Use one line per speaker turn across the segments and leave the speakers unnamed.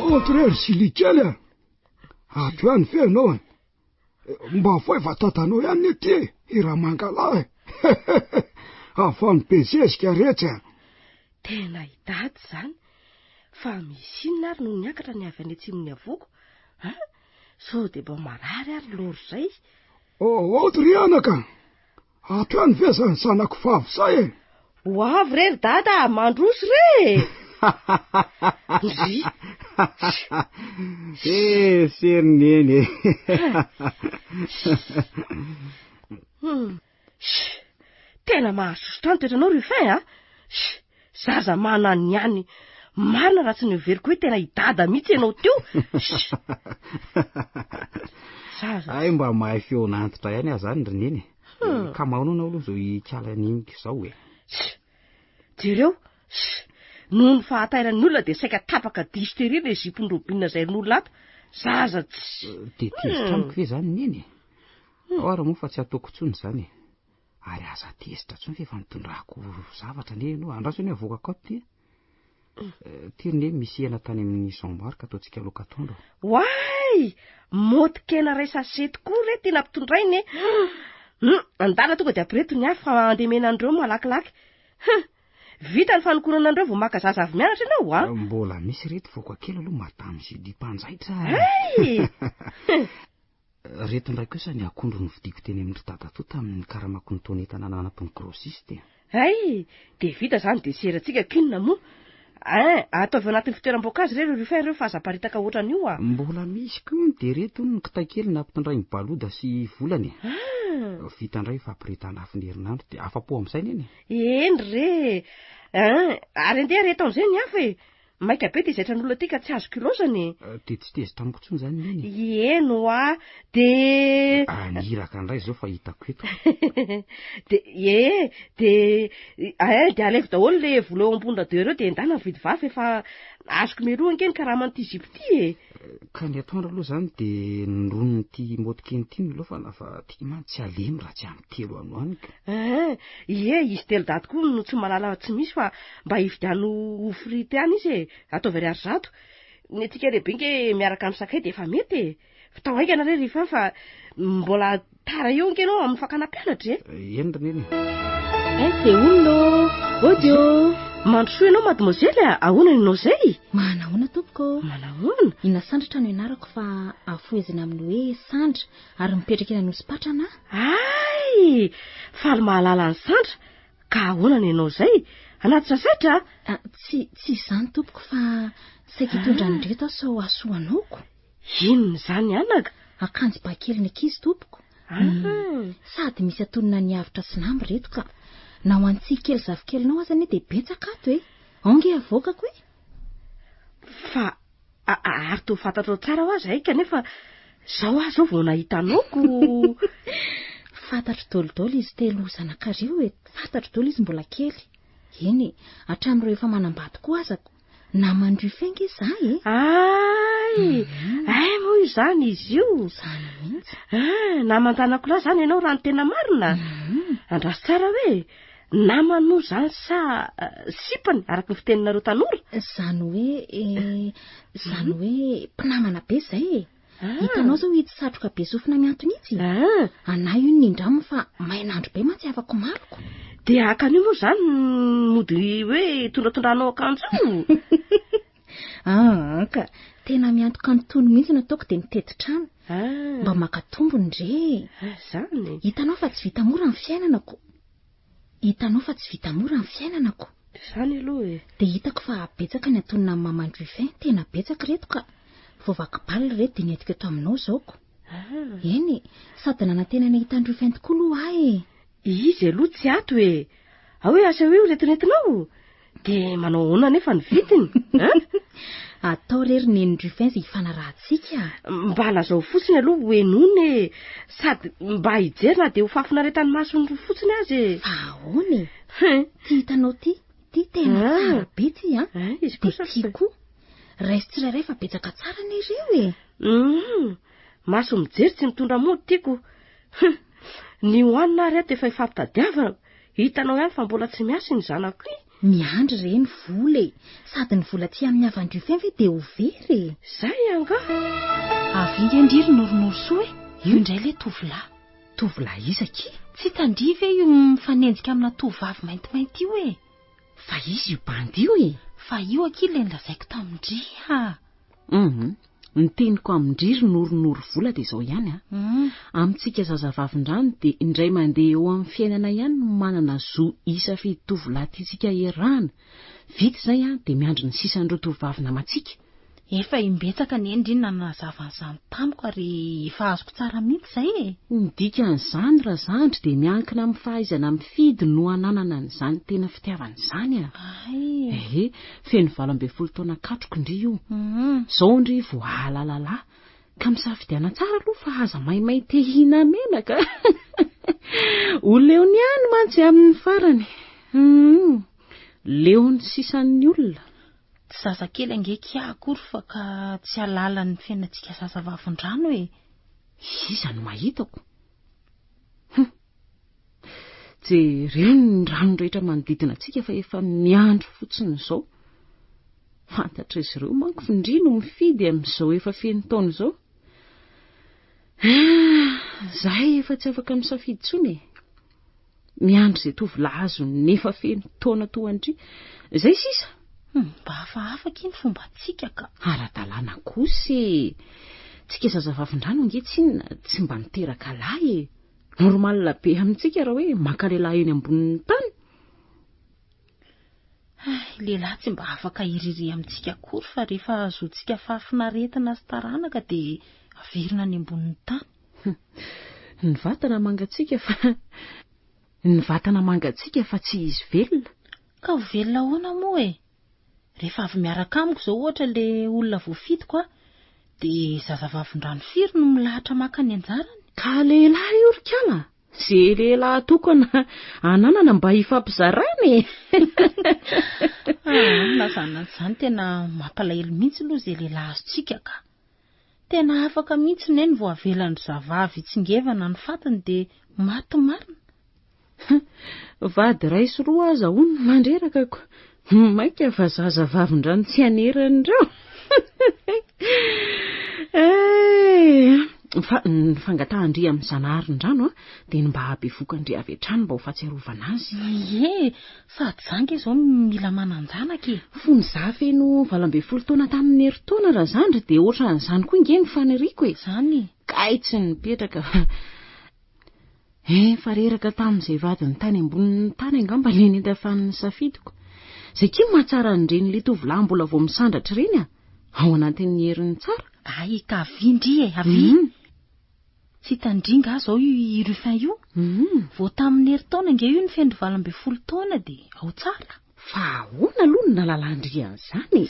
Entre silikely ato ihany fenao mba fo efa tatanao ihany ety iramangalahy afampezezika rehetra.
Tena idady zany fa misy inona ary no niakatra ny avy any atsimon'ny avoko sao de mba marary ary loro zay.
Otry anaka ato ihany ve zany zanako favy zay
ho avy rery dada mandroso re.
Serineny
tena mahasoso tany toetranao Rufin zaza manany ihany marina raha tsy niveriko hoe tena idada mihitsy ianao teo.
ay mba mahay feonantitra ihany zany Reneny ka maonao aloha zao ikalaninika zao
jereo noho ny fahatairan'ny olona de saika tapaka disteria le zipony robinina zay n'olona ato zaza
de tezitramiko ve zany neny ara moa fa tsy ataoko tsony zany ary aza tezitra tsony fa efa nitondrahako zavatra ne no andraso ny avokako ato tirine misy hena tany amin'ny sombarka ataotsika loka tondro.
Way motikena ray sachet tokoa re tena ampitondrainy andala tonga de ampireto ny afo fa andemenandreo malakilaky. Vita ny fanokonana andreo vao maka zaza avy mianatra ianao
mbola misy reto voko kely aloha matamy sy dimpanjaitra. Reto ndray kosa ny akondro ny vidiko teny amin'ny tata to tamin'ny karamako ny taona entana nanampiny grossiste.
De vita zany de seratsika kinona moa ataovy anatin'ny fitoeram-boankazo reo fa aza-paritaka ohatran'io
mbola misy koa de reto ny kitay kely nampitondray ny baloda sy volany vita ndray fa ampiritana afiny herinandro de afa-po amin'izay neny.
Eny re ary andeha reto amin'izay ny hafa maika be de zaitra n'olona ty ka tsy azo kilosany
de tsy tezitra amiko tsony zany neny.
Eno de
aniraka ndray zao fa hitako eto.
de alevy daholo le vola eo ambonina €2 de endana mividy vafy efa azoko meroa ankeny ka raha manty zipo ty
ka ny atoandro aloha zany de nronony ty motikeny ty ny lofana fa ty man tsy alemy raha tsy amin'ny telo ano any ka.
Izy telo daty koa no tsy malala tsy misy fa mba hividiano ofrity any izy ataovy ary zato ny atsika lehibe nke miaraka amin'ny sakay de efa mety tao haikana re Rufin fa mbola tara eo ankenao amin'ny fakana mpianatra
eny Reneny.
De olona odio mandrosoa ianao mademoiselle ahoana ianao zay?
Manahoana tompoko?
Manahoana?
Ina sandratra no ianarako fa afoezina amin'ny hoe sandra ary mipetraka eny an'hospitatra
ay faly mahalala ny sandra ka ahoana ianao zay? Anaty sasaitra?
Tsy izany tompoko fa saika hitondrany reto aho sao asoanaoko.
Inona zany anaka?
Akanjo ba kely ny ankizy tompoko. Sady misy atonina ny avitra sy namby reto ka na ho antsika kely zavikelinao azany de betsaka ato onge avokako
fa ary to fantatrao tsara ho azy kanefa zao azo vao nahitanaoko.
Fantatro dolidolo izy telo zanak'areo fantatro dolo izy mbola kely. Eny hatramin'ireo efa manambady koa azako namandry fengy izahay
ay moa izany izy io
zany mihitsy
namantanako la zany ianao raha ny tena marina andraso tsara hoe namano zany sa sipany araka ny fiteninareo tanora
zany hoe mpinamana be zay hitanao zao ity satroka be sofina miantony itsy anahy io nindramo fa mainandro be mantsy afako maloko
de akan'io moa zany mody hoe tondratondranao akanjo
ka tena miantoka ny tony mihitsy nataoko de nitety trano mba makatombony re
zany
hitanao fa tsy vita mora ny fiainanako
zany aloha
de hitako fa betsaka ny atonina amin'ny mamandry Rufin tena betsaka reto ka voavaky baly reto de niatika eto aminao zaoko eny sady nanantena ny hitany Rufin tokoa aloha
izy aloha tsy ato hoe asa hoe retinetinao de manao ahoana nefa ny vitiny
atao rery neny Rufin zay hifanarahantsika
mba lazao fotsiny aloha hoenony sady mba hijerina de ho fafinaretany masony roa fotsiny azy
ahoany ty hitanao ty tena tsara be ty
izy kosa
tiako raisy tsirairay fa betsaka tsara an'ireo
maso mijery tsy mitondra mody tiako ny hoanina reto efa ifampitadiavana hitanao ihany fa mbola tsy miasa ny zanako
miandry reny vola sady ny vola tsy amin'ny avandrio feny ve dia ho very.
Zay anga
avinga indriry noronorsoa io indray le
tovolahy izaki
tsy tandriva io mifanenjika amina tovavy maintimainty io
fa izy io bandy io
fa io aky le nilazaiko tamindriha.
Ny teniko amindriry noronoro vola dia izao ihany amintsika zazavavin-drano dia indray mandeha eo amin'ny fiainana ihany no manana zo isafidy tovolahy tiantsika erahana vita izay dia miandry ny sisan'ireo tovavy namantsika.
Efa imbetsaka ny endrina nazavan'izany tamiko ary efa azoko tsara mihitsy izay
Midika an'izany raha zandry dia miankina amin'ny fahaizana mifidy no ananana n'izany tena fitiavana izany feno 12 taona katroko ndry io. Zao ndry vao ahalalalahy ka misafidiana tsara aloha fa aza maimay te hina menaka. Oleony ihany mantsy amin'ny farany. Leony sisan'ny olona.
Tsy zazakely angeky akory fa ka tsy alala ny fiainantsika zazavavin-drano
Iza no mahitako. Jereo ny rano rehetra manodidina antsika fa efa miandro fotsiny izao. Fantatra izy ireo manko findry no mifidy amin'izao efa feno taona izao. Zahay efa tsy afaka misafidy tsony. Miandry izay tovolahy azo nefa feno taona toandry. Izay sisa.
Mba hafaafaka iny fomba tsika ka.
Ara-dalàna kosa. Tsika zazavavin-drano angetsiana tsy mba miteraka lahy. Normal be amintsika raha hoe maka lehilahy eny ambonin'ny tany.
Lehilahy tsy mba afaka iriry amintsika akory fa rehefa azotsika fahafinaretana sy taranaka dia averina any ambonin'ny tany.
Ny vatana mangatsika fa tsy izy velona.
Ka ho velona ahoana moa rehefa avy miaraka amiko izao ohatra le olona voafitiko dia zazavavin-drano firy no milahatra maka ny anjarany.
Ka lehilahy io rikala izay lehilahy tokana ananana mba hifampizarany.
Nazana an'izany tena mampalahelo mihitsy aloha izay lehilahy azontsika ka. Tena afaka mihitsy ny vao avelan'ny zavavy itsingevana ny fatiny dia maty marina.
Vady ray sy roa aza hono mandreraka ko. Maika fa zazavavin-drano tsy aneran'ireo. Ny fangatahandry amin'ny zanaharin-drano dia mba habevokan-dry avy hatrany mba ho fahatsiarovana azy.
Sady zanga izao mila mananjanaka
Fony za feno 12 taona tamin'ny herintaona raha zandry dia ohatran'izany koa inge ny faniriako
Zany
kay tsy nipetraka. Fa reraka tamin'izay vadiny tany ambonin'ny tany angamba le nentafany safidiko. Izay kimo mahatsara n'ireny le tovolahy mbola vao misandratra ireny ao anatin'ny herin'ny tsara.
Ay ka avindry tsy tandringa zao io Rufin io. Vao tamin'ny herintaona nge io ny feno 12 taona dia ao tsara.
Fa ahoana aloha ny nalalandry an'izany?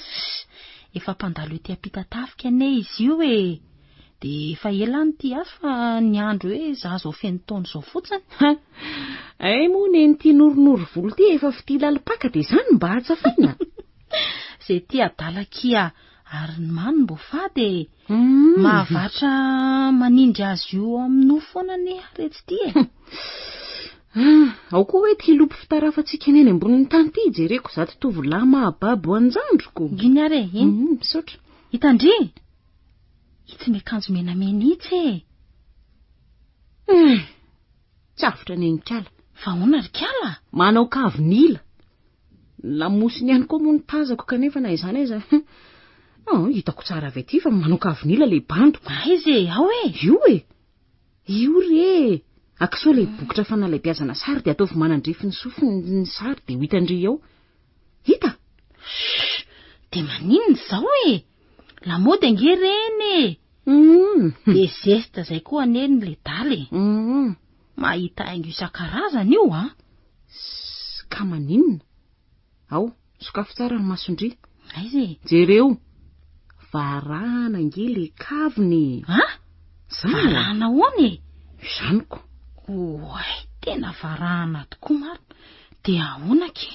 Efa mpandalo ety ampita-tafika izy io dia efa ela ny ty fa ny andro hoe za zao feno taona izao fotsiny.
Ay moa nen'ity noronoro volo ty efa fitila alipaka dia izany mba hatsafiana.
Izay ty adalakia ary ny mano mbo fady mahavatra manindry azy io amin'ny foana ny aretsy ty
Ao koa hoe ty lopy fitarafantsika neny ambonin'ny tany ty jereko zato tovolahy mahababo anjandroko.
Giny are
misaotra.
Hitandry ity miakanjo menamena itsy
Tsafitra ny enikala.
Fa ahoana rikala?
Manao kavinila. Lamosiny ihany koa moa ny tazako kanefa na izany aiza. Hitako tsara avy aty fa manao kavinila le bando.
Aiza ao
Io re. Akiso le bokotra fanalaim-piazana sary dia ataovy manandrefy ny sofiny ny sary dia ho hitandry ao. Hita?
Dia maninona izao lamaody ange reny dia zesta izay koa aneny le daly mahita haingo isan-karazany io
Ka maninona? Ao, sokafo tsara ny masondry.
Aiza
jereo varahana ange le kaviny.
Varahana hoany
Zaniko.
Tena varahana tokoa maro. Dia ahoanake?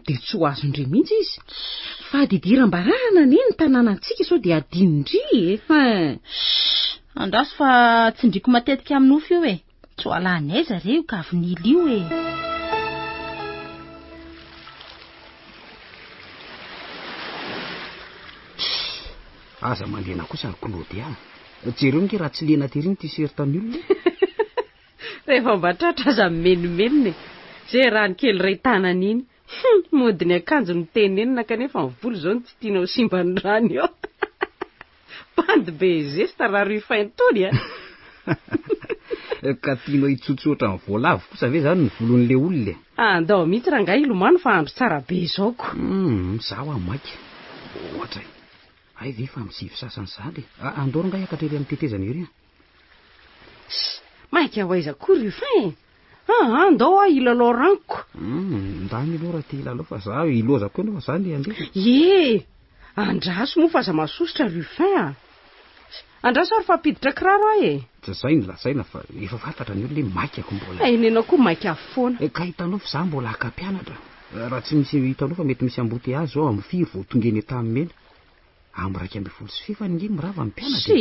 Dia tsy ho azondry mihitsy izy. Fa didiram-barahana neny tanànantsika sao dia adinondry
Andraso fa tsindriko matetika amin'ny ofo io tsy ho alàny aiza reo ka avinily io
Aza mandena kosa ny Claude jereo nge raha tsy lena ty ry ny t-shirt-ny olona.
Rehefa mba tratra aza menomenony zay raha ny kely ray tanany iny. Mody ny akanjo ny tenenina kanefa ny volo zao ny tsy tianao simba ny rano eo. Pandy be zesta raha Ruffin tony
Ka tianao hitsotsotra ny voalavo kosa ve zany ny volon'le olona?
Andao mihitsy raha ngahy ilomano fa andro tsara be zaoko.
Zaho amaky. Ohatra ay ve fa misivy sasany zany. Andoro nga hiakatrely amin'ny tetezana iry.
Maika hoaiza koa Ruffin. Andao ilalao ranko.
Ndany ilo raha ty ilalao fa zaho iloza koa nefa zany
andeha. Andraso moa fa aza masosotra Ruffin. Andraso ary fa piditra kiraro ahy
zay ny lazaina fa efa fantatra ny olona maikako mbola.
Nenao koa maika foana.
Ka hitanao fa zaho mbola aka-mpianatra. Raha tsy misy hitanao fa mety misy ambote azy zao amin'ny firy vao tongeny tamin'ny mena. Amin'ny 2.50 nge mirava amin'ny mpianatra.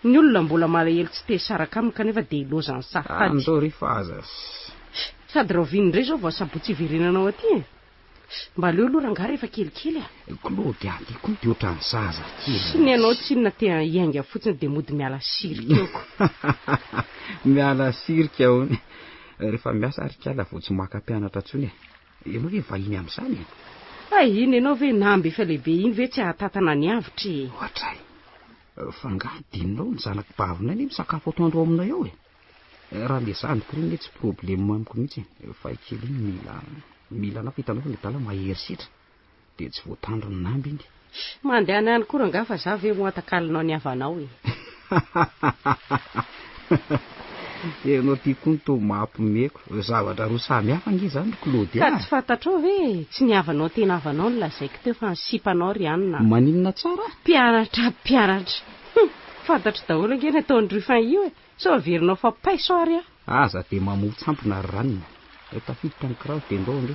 Ny olona mbola malahelo tsy te saraka aminy kanefa de ilozany safady.
Andao rehefa aza.
Sady raha viny indray zao vao sabotsy iverenanao aty. Mba leo aloha rangaha rehefa kelikely
Claude ty koa de ohatran'ny zaza kely.
Sy ny anao tsinona te hiainga fotsiny de mody miala sirika eoko.
Miala sirika hony. Rehefa miasa arikala vao tsy maka-mpianatra tsony. Ianao ve vahiny amin'izany?
Iny ianao ve namby efa lehibe iny ve tsy hatatana ny avitry?
Ohatray. Fa ngaha dininao ny zanaka bavinay ny misakafo atoandro aminay ao raha le zaniko reny tsy problème amiko mihitsy. Fa kely mila na fitanao fa le dala mahery sitra de tsy voatandro ny namby iny.
Mandehana ihany koa rangaha fa za ve moatakalinao ny havanao
Ianao ty koa to mampimeko zavatra roa samy hafa nge zany Claude.
Ka tsy fantatrao ve tsy ny havanao tena havanao ny lazaiko teo fa nisipanao ry anina.
Maninona tsara?
Mpianatra. Fantatro daholo nge ny ataon'ny Ruffin io sao averinao fa paiso ary
aza de mamotsampona ranona. Tafiditra ny kiraro de ndao nge.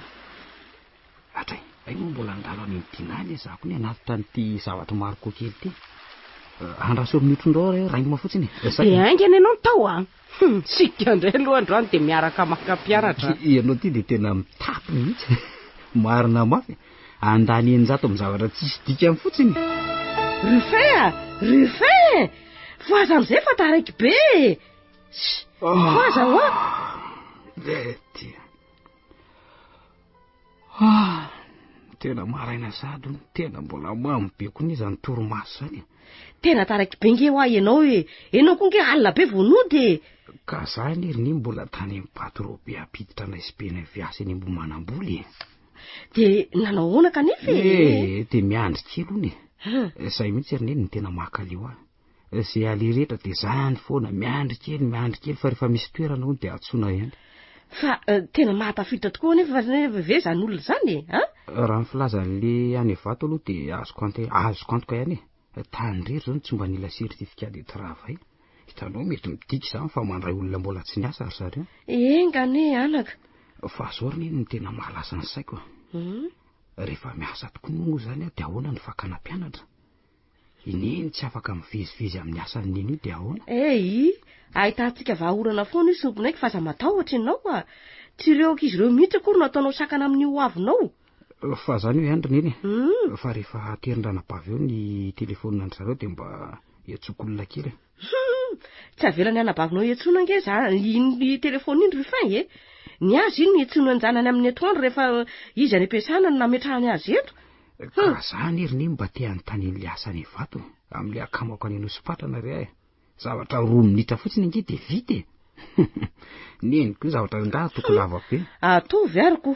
Atray, ay moa mbola andalo any dinany zako ny anatitra n'ity zavatra maro kokely ty. Andraso mitondrao raingoma fotsiny.
Aingana ianao tao sika ndray aloha androany de miaraka maka mpianatra.
Ianao ty de tena mitapy mihitsy. Marina mafy. Andany enjato amin'ny zavatra tsisy dikany fotsiny.
Ruffin! Voaza am'izay fa taraiky be. Voaza hoa.
Lety. Tena maraina sady tena mbola mamy be koa izany torimaso zany.
Tena taraiky be nge hoa ianao ianao koa nge alina be vonody.
Ka zany ry mbola tany amin'ny patron be apiditra na SPN viasy eny Ambohimanamboly.
De nanao hoana kanefa
de miandry kely hony. Zay mihitsy ry ny tena makaleo zay ali rehetra de zany foana miandry kely fa rehefa misy toerana hony de atsona ihany.
Fa tena mahatafita tokoa nefa ve zany olona zany
raha ny filazan'le any Vato aloha de azoko antoka ihany tany rery zao tsy mba nila certificat de travail. Hitanao mety midika zany fa mandray olona mbola tsy niasa ary zareo.
Engane anaka.
Fa zao ry ny tena mahalasa ny saiko. Rehefa miasa tokoa moa zany de ahoana ny fakana mpianatra. Ineny tsy afaka mivezivezy amin'ny asany iny de ahoana?
Ahitantsika vahaorana foana io somponaiky fa aza matahotra ianao tsy ireo ankizy ireo mihitsy akory nataonao sakana amin'ny hoavinao.
Fa zany hoe andry neny fa rehefa aterindrana-bavy eo ny telefonina andry zareo de mba etsokolona kely.
Tsy avelany anabavinao etsona nge za ny telefony iny Ruffin ny azy iny etsona ny janany amin'ny etoandro rehefa izy any ampiasana ny nametrahany azy eto.
Ka zany ry ny mba te anontany an'le asany Vato amin'le akamako any Nosy-Patrana ry ahy. Zavatra 2 minitra fotsiny nge de vita neny koa zavatra ngaha toko lava be.
Atovy ariko.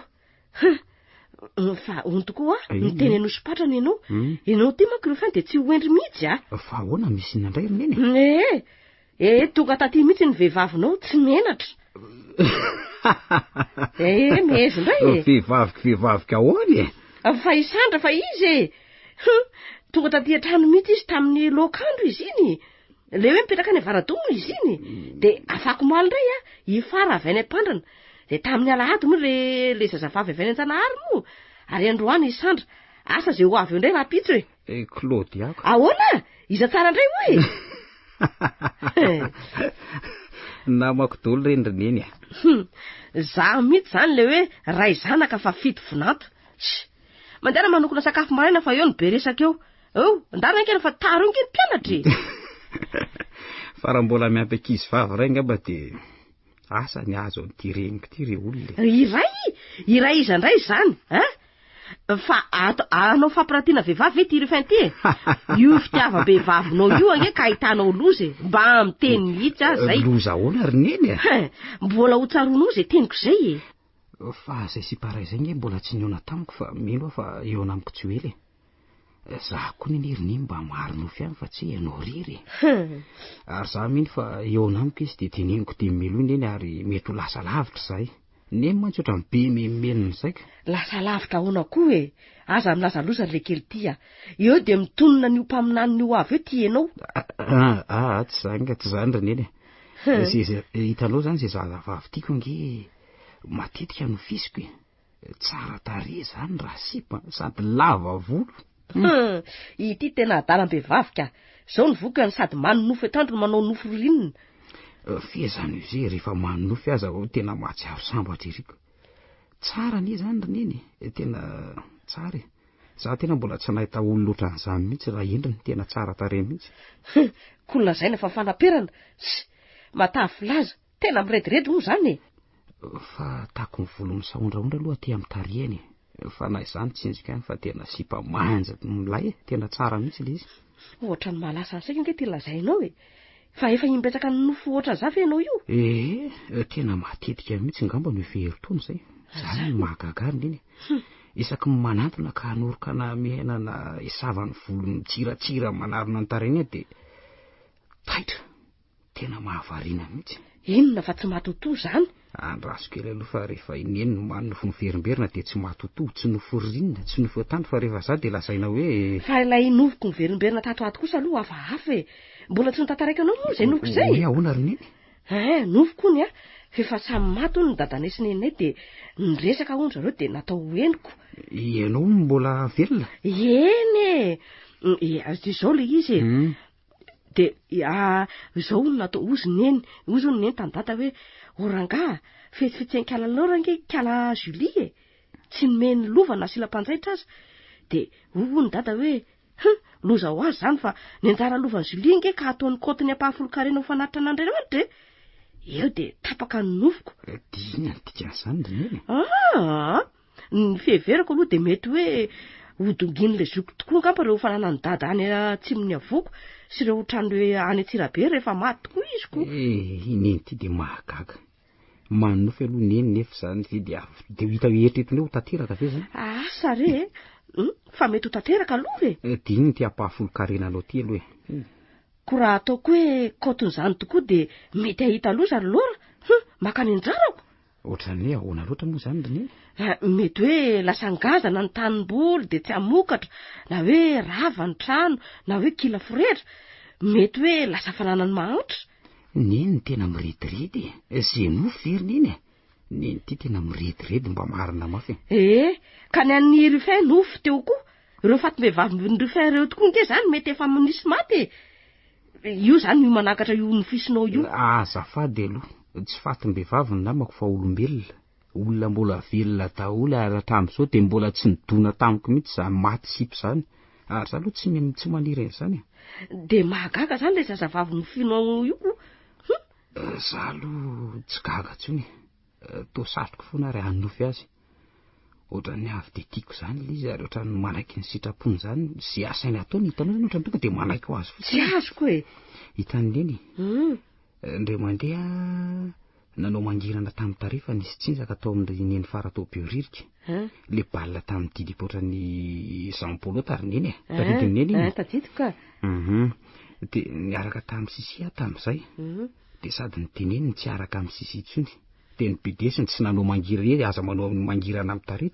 Fa on tokoa miteny Nosy-Patrana ianao ty manko Ruffin de tsy hoendry mihitsy
fa ahoana misy inandray ry neny?
Tonga taty mihitsy ny vehivavinao tsy menatra. Mehzy ndray
Vehivavika ahoany
fa isandra fa izy tonga taty an-trano mihitsy izy tamin'ny lokandro izy iny. Le hoe mipetraka any Varadongo izy iny de afako maly ndray ifara avy any am-pandrana de tamin'ny alahady moa le zazavavy avy any an-Tsanahary moa ary androany isandra asa zay ho avy eo ndray rapitso
Claude yako
ahoana iza tsara ndray hoe
namako dolo reny ry neny
za mihitsy zany le hoe ray zanaka fa fito vonato mandehana manokona sakafo maraina fa eo ny be resaka eo Ndarankena fa taro inge ny mpianatra.
Fa raha mbola miampy ankizy vavy ray ngamba dia asa ny azo an'ity reniko ity re olona.
Iray izandray izany, fa anao fampirantiana vehivavy ety rehefa ity io fitiava-behivavinao io ange ka ahitanao loza mba miteny mihitsy azy zay.
Loza ahoana ry neny?
Mbola ho tsaroanao zay teniko zay.
Fa zay sy paray zay nge mbola tsy niona tamiko fa mino fa eo anamiko tsy oely. Zaho koa ny ry neny mba maro nofy ihany fa tsy ianao riry. Ary zaho mino fa eo anamiko izy dia teneniko dia melo neny ary mety ho lasa lavitra zay. Neny mantsy otra ny be memeniny saika.
Lasa lavitra ahoana koa aza milaza loza le kely tia. Eo dia mitonona ny mpaminany io avy eo ty ianao.
Tsy zany ka tsy zany ry neny. Hitanao zany zay zazavavy tiako nge matetika no fisiko tsara tarehy zany raha sipa sady lava volo.
Ity tena adalam-behivavy ka. Zao ny vokany sady manonofo etandro manao nofo rinina.
Fezany io zay rehefa manonofy aza tena mahatsiaro sambatra iriko. Tsara ne zany ry neny, tena tsara. Zaho tena mbola tsy nahita olona loatra an'izany mihitsy raha endriny tena tsara tarehy mihitsy.
Kolona zay fa fanaperana. Matavy laza, tena mirediredy moa zany.
Fa tako ny volo misaondraondra aloha aty amin'ny tarehany. Fa na izany tsinjika any fa tena sipa manja milay tena tsara mihitsy le izy.
Ohatra ny malasa antsika nge ty lazainao fa efa himbetsaka ny nofo ohatra za fe ianao io.
Tena matetika mihitsy ngamba no veritony zay. Zany mahagaga neny. Isaky manantona ka hanoroka na miainana isavany volo mitsiratsira manarona ny tarehany dia taitra. Tena mahavariana mihitsy.
Inona fa tsy matoto zany?
Andraso kely aloha fa rehefa ineny no manofo ny verimberina dia tsy matoto, tsy nofo rinina, tsy nofo tandro fa rehefa za dia lasaina hoe
fa ilay nofoko ny verimberina tatoato kosa aloha hafahafa mbola tsy notantaraiky anao moa zay nofoko zay.
Hoe ahoana ry neny?
Nofoko ny fefa samy maty ny dadanay sy nenay dia niresaka hono zareo dia natao henoko.
Ianao mbola velona?
Eny izao le izy dia izao natao ozy neny tany data hoe oranga fetsifetsenkalanao range kala Julie tsy nomeny lovana silam-panjaitra aza dia ny data hoe loza ho azy zany fa ny anjara lovan'ny Julie nge ka ataony kotiny ampahafolo-karena ho fanatitra an'Andriamanitra eo dia tapaka ny nofoko.
Dina dikan'izany ry neny.
Ny fiheverako aloha dia mety hoe hodonginy le zoko tokoa ngamba reo fananany dada any atsimon'ny avoko sy ireo trano hoe any Antsirabe rehefa maty tokoa izy ko.
Neny ity dia mahagaga. Manofy aloha neny nefa zany dia hita hoe eritreretiny ho tanteraka ve zany?
Sare fa mety ho tanteraka aloha
diny ty ampahafolo-karena anao ty aloha
ko raha ataoko hoe koton'izany tokoa dia mety ahita loza ry lora makany anjarako.
Ohatran'ny hoe ahoana loatra moa zany ry neny?
Mety hoe lasangazana ny tanimboly dia tsy hamokatra na hoe rava ny trano na hoe kila forehitra mety hoe lasa fananany mahantra.
Neny tena mirediredy zay nofo very neny neny ty tena mirediredy mba marina mafy.
Ka ny an'ny Rufin nofo teo koa ireo fatim-behivavy ny Rufin ireo tokoa nge zany mety efa nisy maty io zany io manakatra io nofisinao io.
Azafady aloha tsy fatim-behivavy ny namako fa olombelona olona mbola velona daholo ary hatramin'izao dia mbola tsy nidona tamiko mihitsy zany maty sipy zany ary za aloha tsy maniry an'izany.
Dia mahagaga zany ilay zazavavy nofinao io ko.
Za aloha tsy gaga tsony toa satroko foana ary hanofy azy ohatran'ny avy dia tiako zany ilay izy ary ohatran'ny manaiky ny sitrapony zany zay asainy ataony hitanao zany ohatran'ny tonga dia manaiky ho azy
fotsiny. Tsy azoko
hitan'ny neny indray mandeha nanao mangirana tamin'ny tarefa nisy tsinjaka tao amin'ny neny faratao bioririka le balina tamin'ny didipo ohatran'ny Jean-Paul tary neny tadidiny neny
tadidiko
dia niaraka tamin'ny Sisia tamin'izay dia sady niteneniny tsy araka amin'ny Sisia intsony dia nibedesiny tsy nanao mangirana aza manao mangirana amin'ny tare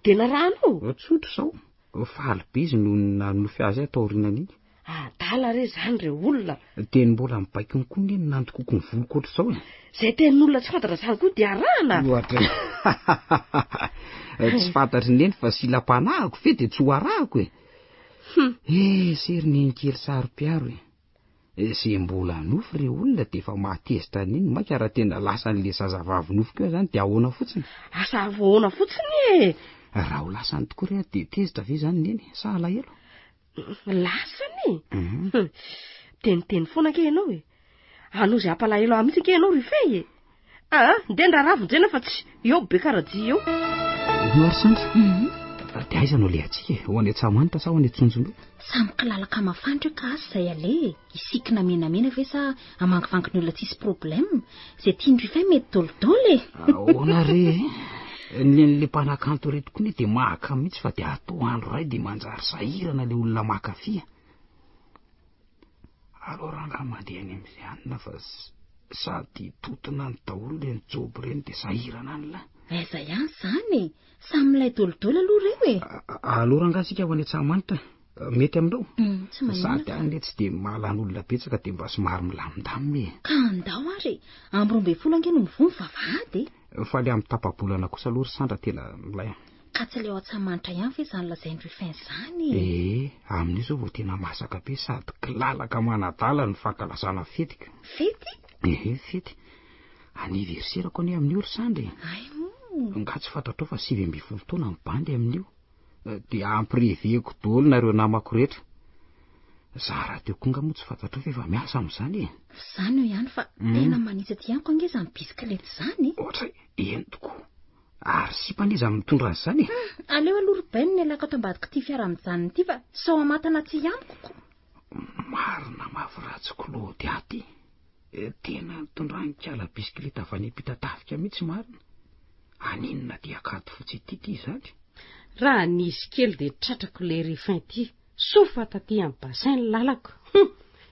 dia
narano
tsotra izao faly be izy no nanofy azy ataorinan'iny.
Adala re zany re olona
dia mbola mibaikiny koa neny nandokoko ny voloko ohatr'izao
zay tenin'olona tsy fantatra zany koa dia arahana
ohatra tsy fantatry neny fa silam-panahiko fe dia tsy ho arahako sery neny kely saro-piaro zay mbola nofy re olona dia efa mahatezitra neny maika raha tena lasa n'le zazavavy nofoko eo zany dia ahoana fotsiny.
Asa ahoana fotsiny
raha ho lasany tokoa re dia tezitra ve zany neny sa alahelo?
Lasany teniteny foana ke ianao e. Anao zay ampalahelo ahy mihitsy ke ianao Rufin e. Ndendra ravonjena fa tsy eo be karadia eo.
Arsandra dia aizanao le atsika ho any Antsamanitra sa ho any Tsonjombe?
Samy kilalaka mafantry ka asy zay ale. Isikina menamena ve sa amangivankiny olona tsisy problème. Zay tiany Rufin mety dôlodôly e.
Ahoana re le mpanakanto reto koa dia mahaka mihitsy fa dia atao andro ray dia manjary sahirana le olona makafia. Alao ranga mandeha any amin'izay anina fa sady totona ny daholo le nijobo reny dia sahirana an'la.
Aiza ihany zany samylay dôlodôly aloha reo e.
Alao ranga sika ho any Antsamanitra mety aminao.
Tsy maninona.
Sady any tsy dia mahalany olona betsaka dia mba somary milamindamina e.
Ka andao ary amby 12 ange no mivoha mivavahady e.
Fa le amin'ny tapa-bolana kosa aloha ry Sandra tena milay.
Ka tsy leo Antsamanitra ihany ve zany lazainy Rufin zany?
Amin'io zao vao tena masaka be sady kilalaka manadala ny fankalazana fetika.
Fety?
Fety. Aniverserako anie amin'io ry Sandra. Nga tsy fantatrao fa 20 taona ny bandy amin'io. Dia ampireveko daholo nareo namako rehetra. Zara teo konga moa tsy fantatrao fa efa miasa amin'izany e.
Zany io ihany fa tena manisa ty amiko ange zany bisikilety zany.
Ohatra eny tokoa. Ary sipan'iza mitondra azy zany.
Aleo aloha Ruben ny alaka ato ambadika ty fiara mijanona ty fa sao amatana ty amiko.
Marina mavy-ratsy Claude aty. Tena nitondrany kala bisikileta avy any Ampitatafika mihitsy marina. Aninona dia akato fotsy ity zany.
Raha nisy kely dia tratrako le Rufin ty. Sofa taty amin'ny bassin ny lalako.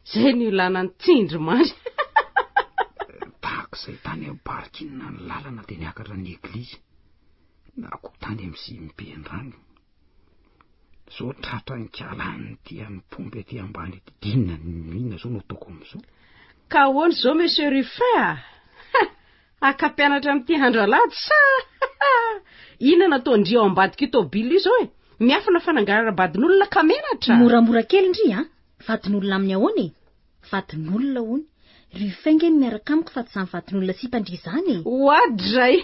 Zay ny ilana ny tsindry mandry.
Takizay tany amin'ny parkina ny lalana dia niakatra ny eglizy. Nako tany amin'ny Zimbendrano. Zao tratra ny kalany ty amin'ny pompe ty ambany dinina inona zao no ataoko amin'izao.
Ka ahoana zao Monsieur Rufin? Akampianatra amin'ity andro alady sa? Inona natao ndrio ambadika io tôbily io zao e? Miafina fananganana badin'olona ka menatra.
Moramora kely ndry vadin'olona amin'ny ahoana e? Vadin'olona hono. Rufin nge miaraka amiko fa tsy zany vadin'olona sipandry zany.
Oadray.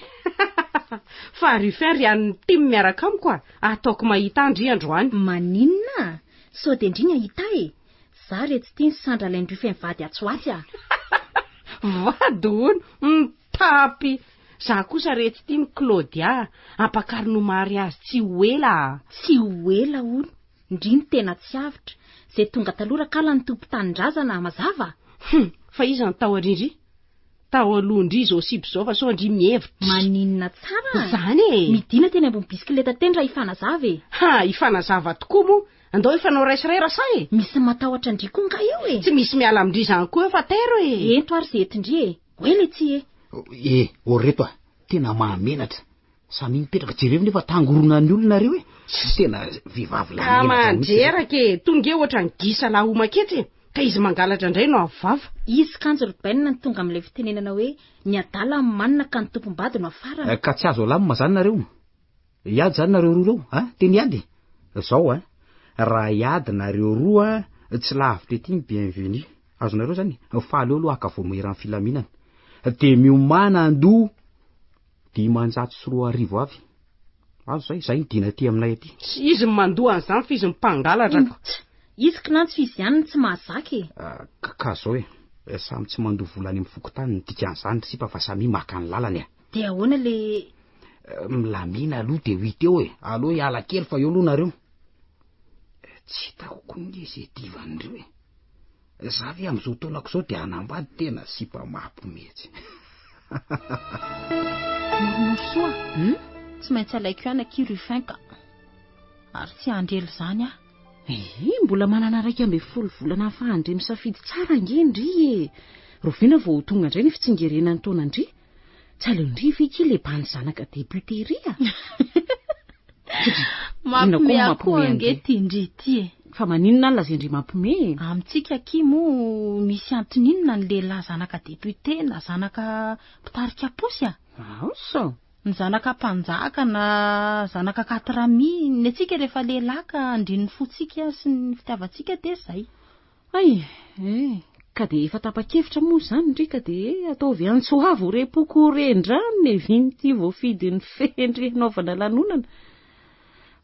Fa Rufin ry an'ny tim miaraka amiko ataoko mahita andry androany.
Maninona? Sao de ndry ny ahita e. Za reto tsy tiany Sandra lainy Rufin vady atsoaty
Vady hono, tapy. Za kosa reto tsy tiany Claudia, ampakarino mariazy tsy hoela.
Tsy hoela hono. Ndriny tena tsy avitra. Zay tonga talora kala ny tompo tanindrazana mazava.
Fa iza ny tao arindry? Tao aloha ndry zao sipy zao fa sao ndry mihevitra.
Maninona tsara.
Zany e.
Midina teny ambony bisikileta teny raha ifanazava e.
Ifanazava tokoa moa. Andao ifanao raisiraira sa e.
Misy matahotra ndry koa nga eo e.
Tsy misy miala amindry zany koa fa tero e.
Ento ary zety ndry e. Oele tsy e.
Reto tena mahamenatra. Samy mipetraka jereo nefa tangorona ny olona reo e. Tena vehivavy la
manjeraka e. Tonga ohatra ny gisa la omakety ka izy mangalatra indray no avava.
Izy kanjo Ruben ny tonga amin'ilay fitenenana hoe ny adala manina ka ny tompom-bady no afara.
Ka tsy azo alamina zany nareo. Iady zany nareo roa reo, teny iady. Zao raha iady nareo roa tsy lavitra ety bienvenue. Azonareo zany fahaleo aloha akavomoeran'ny filaminana. Dia miomana andoha 540 avy. Azo zay ny dina ty aminay aty.
Izy mandoa an'izany fa izy mipangalatrako.
Izy kinantsy fizy ihany tsy mahazaka e.
Ka zao samy tsy mandoa volany amin'ny fokotany ny dikan'izany sipa fa samy maka ny lalany
Dia ahoana le
milamina aloha dia ho hita eo aloha hiala kely fa eo aloha nareo. Tsy hitako koa ny izay divan'ireo za ve amin'izao taonako zao dia anambady tena sipa mampimetsy.
Mormosoa tsy maintsy alaiko ihany aky Rufin ka ary tsy andrelo zany
mbola manana 12 volana fahandre misafidy tsara ngendry e. Rovina vao tonga indray ny fitsingerenany taona ndry. Tsy aleo ndry viki le bany zanaka débuteria.
Mampiako ange ty ndry ty
fa maninona ny lazaindry mampime?
Amintsika aky mo misy antoninona ny lehilahy zanaka débuté na zanaka mpitarika posy
so
ny zanaka mpanjaka na zanaka katrami ny atsika rehefa lehilahy ka andrin'ny fotsika sy ny fitiavantsika dia zay.
Ka dia efa tapa-kevitra moa zany ndry ka dia ataovy antsoavo repoko rendrano ny vinty voafidy ny fendry hanaovana lanonana.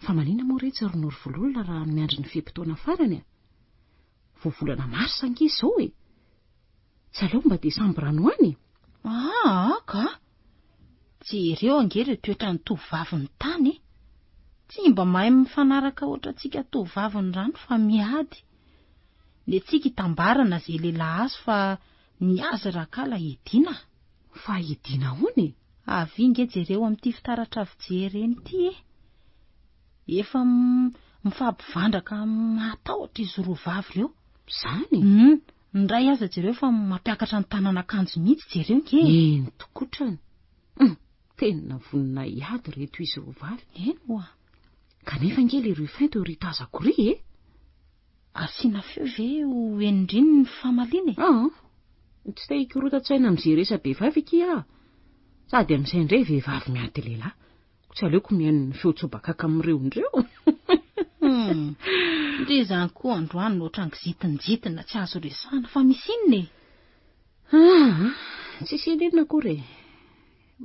Fa manina moa re tsy ronoro vololona raha miandry ny fiam-potoana farany a. Voavolana maro sankizy izao e. Tsy aleo mba desambra no any.
Ka jereo angereo toetra ny tovavy ny tany. Tsy mba mahay mifanaraka oatra antsika tovavy ny rano fa miady. Le tsika hitambarana zay lehilahy azo fa niazy rakala edina.
Fa edina hony?
Avinge jereo amin'ity fitaratra fijery eny ity e. Efa mifampivandraka matahotra izy roa vavy ireo.
Zany?
Ny ray aza jereo fa mampiakatra ny tanana akanjo mihitsy jereo nge.
Eny tokotrany. Tena vonina iady reto izy roa vavy.
Eny oa.
Kanefa nge le Rufin teo ritaza kory e.
Asiana feo ve ho endriny ny famaliana e?
Tsy te hikorota-tsaina amin'izay resa-behivavy iki aho. Sady amin'izay indray vehivavy miady lehilahy. Tsy aleoko mihaino ny feo tsobakaka amin'ireo indreo.
Ndre izany koa androany ohatran'ny ngizitinjitina tsy azo resana fa misy inona e?
Tsisy enenina akory e.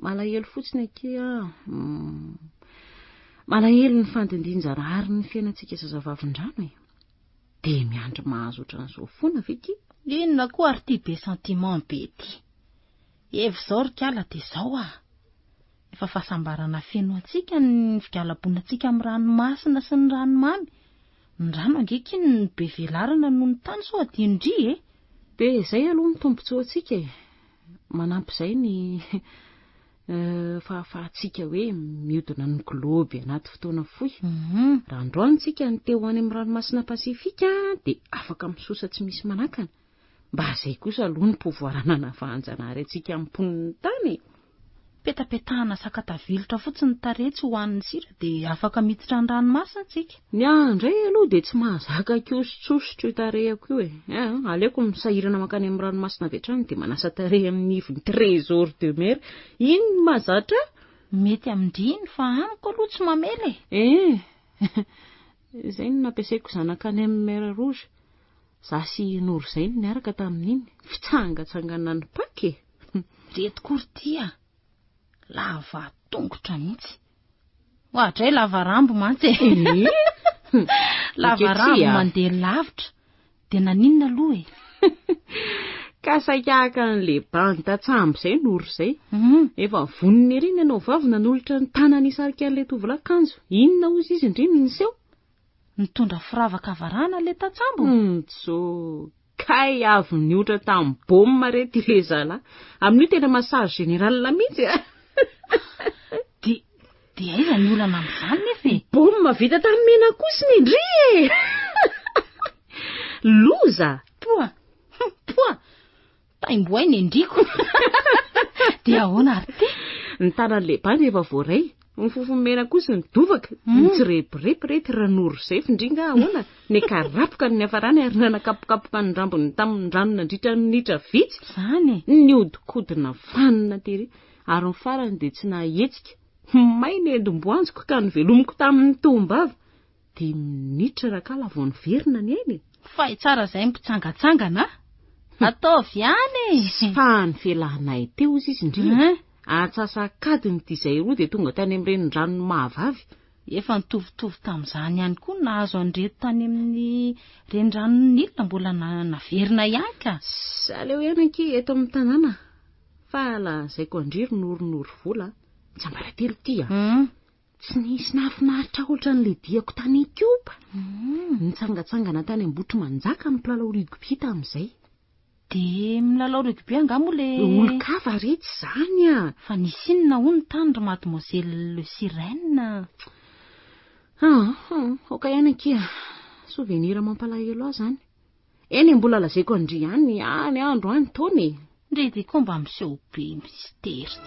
Malahelo fotsiny aky malahelo ny fandindin-jarahary ny fiainantsika zazavavin-drano e. De miandry mahazo ohatran'izao foana ve ity?
Inona koa ary ty be sentiment be ty? Evo zao rikala de zao efa fahasambarana feno antsika ny figalamboninantsika amin'ny ranomasina sy ny ranomamy. Ny rano angekiny ny be velarana noho ny tany sao adindry e.
De izay aloha ny tombontsoa antsika e. Manampy izay ny fahafahantsika hoe mihodina ny globy anaty fotoana fohy. Raha androany tsika ny teo any amin'ny ranomasina Pasifika de afaka misosa tsy misy manakana. Mba izay kosa aloha ny pouvoiranana vahanjanahary antsika amin'ny mponiny tany.
Petapetahana sakatavilotra fotsiny taretsy ho an'ny sira de afaka miditra ny ranomasina tsika.
Ny andray aloha de tsy mahazaka kiositsositra io tarehako io e. Aleoko misahirana makany amin'ny ranomasina avy hatrany de manasa tarehy amin'ny ivon'ny trésor de mer. Iny mahazatra?
Mety amindriny fa amiko aloha tsy mamela e.
Izay no nampiasaiko zanakany amin'ny mer rouge. Za sy Noro izay no niaraka tamin'iny. Fitsangatsangana ny paky e.
Reto kortia. Lava tongotra mihitsy. Ohatra lava rambo mantsy e. Lava rambo mandeha lavitra. De naninona aloha e?
Kasakaka an'le bantatsamby izay Noro izay. Efa voniny ery ianao vavy nanolotra ny tanany isarika an'ilay tovolahy-kanjo. Inona ozy izy indriny niseho?
Nitondra firavaka avarana le tatsambo.
Kay avy niotra tamin'ny baomma reto ile zalahy. Amin'io tena massage général mihitsy.
De aiza ny olana amin'izany nefa e?
Baomma vita tamin'ny mena-kosiny indry e. Loza.
Poa. Taimboay ny endriko. De ahoana ary ty?
Ny tanan'le bandy efa voaray. Ny fofony mena-kosiny dovaka. Mitsireporepy reto ranoro izay findringa ahoana. Ne karapoka ny hafarany ary nanakapokapoka ny rambony tamin'ny rano nandritra ny nitra vitsy.
Zany
ny odikodina vanina tery. Ary ny farany de tsy nahetsika. May ny endom-boanjoko ka ny velomiko tamin'ny tombavy. De minitra rakala vao niverina ny ainy.
Fa tsara izay mpitsangatsangana. Ataovy ihany e.
Fa ny felahinay teo izy indrindra. Atsasakadiny izay roa de tonga tany amin'ireny rano mahavavy.
Efa nitovitovy tamin'izany ihany koa nahazo andreto tany amin'ny renirano nilona mbola naverina ihany ka.
Aleo ihany anky eto amin'ny tanàna. Fa lazaiko andriry noronoro vola. Tsy ambaratelo ty Tsy nisy nahafinaritra ohatran' le diako tany Kiopa. Nitsangatsangana tany Ambotro Manjaka ny mpilalao rugby tamin'izay.
De milalao rugby angamo le
olon-kafa rehetra izany
Fa nisy inona hono tany ry mademoiselle Le Sirène?
Oka ihany anky souvenir mampalahelo ahy zany. Eny mbola lazaiko andry ihany andro any taony.
Ndre de komba miseho be mistery.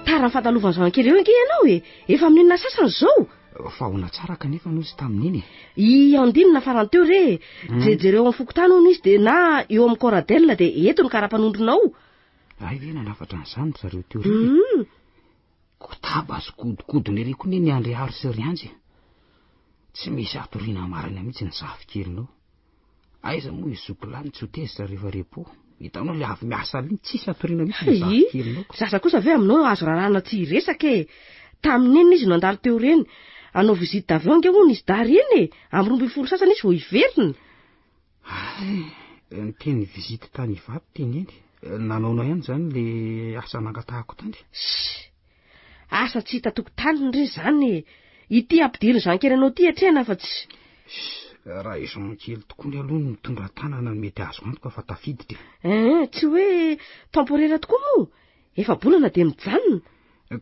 Tara fatalovana zao ankely eo anky ianao e. Efa amin'inona sasany zao?
Fa ona tsara kanefa nosy tamin'iny.
I andinina farany teo re. Jejereo amin'ny fokotany hono izy de na eo amin'ny Coradelle de eto ny karapanondronao.
Ay ve nanafatra an'izany zareo teo re. Kotaba sy godigodiny ery koa ny André Aro sy Rianjy. Tsy misy atoriana marina mihitsy ny zavikelinao. Aiza moa izy zokilany tsy ho tezitra rehefa repo. Hitanao le avy miasa aliny tsisy atoriana mihitsy ny zavikelinao.
Zaza kosa ve aminao azo rarana tsy resaka e. Tamin'iny izy no andalo teo reny. Anao vizity avy eo ange hono izy dary eny e. Amin'ny 12 sasany izy vao hiverina.
Niteny vizity tany ivato teny eny. Nanaonao ihany zany le asa nangatahako tany.
Asa tsy hita tokotaniny re zany. Ity ampidiriny zany kely anao ty hatrena fa tsy.
Raha izo kely tokoa ny aloha mitondra tanana mety azo antoka fa tafiditra.
Tsy hoe temporaire tokoa moa. Efa bolana de mijanona.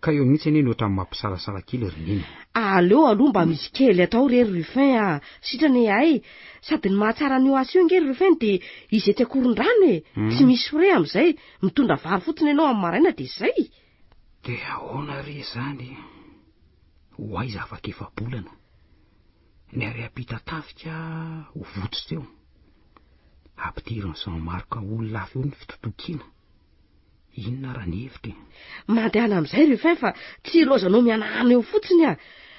Ka eo mihitsy eny ohatran'ny mampisalasala kely rineny.
Aleo aloha mba misy kely atao re Rufin sitrany ay. Sady ny mahatsara an'io asa io nge Rufin de izy ety akoron-drano e. Tsy misy fre am'izay. Mitondra vary fotsiny ianao amin'ny maraina de zay.
De ahoana re zany? Ho aiza afaka efa bolana. Ny ary apita tafika ho vototsy teo. Ampidiriny Jean-Marc olona hafa eo ny fitotokiana. Inona raha ny hevitra?
Mandehana am'izay Rufin fa tsy lozanao mianahana eo fotsiny a.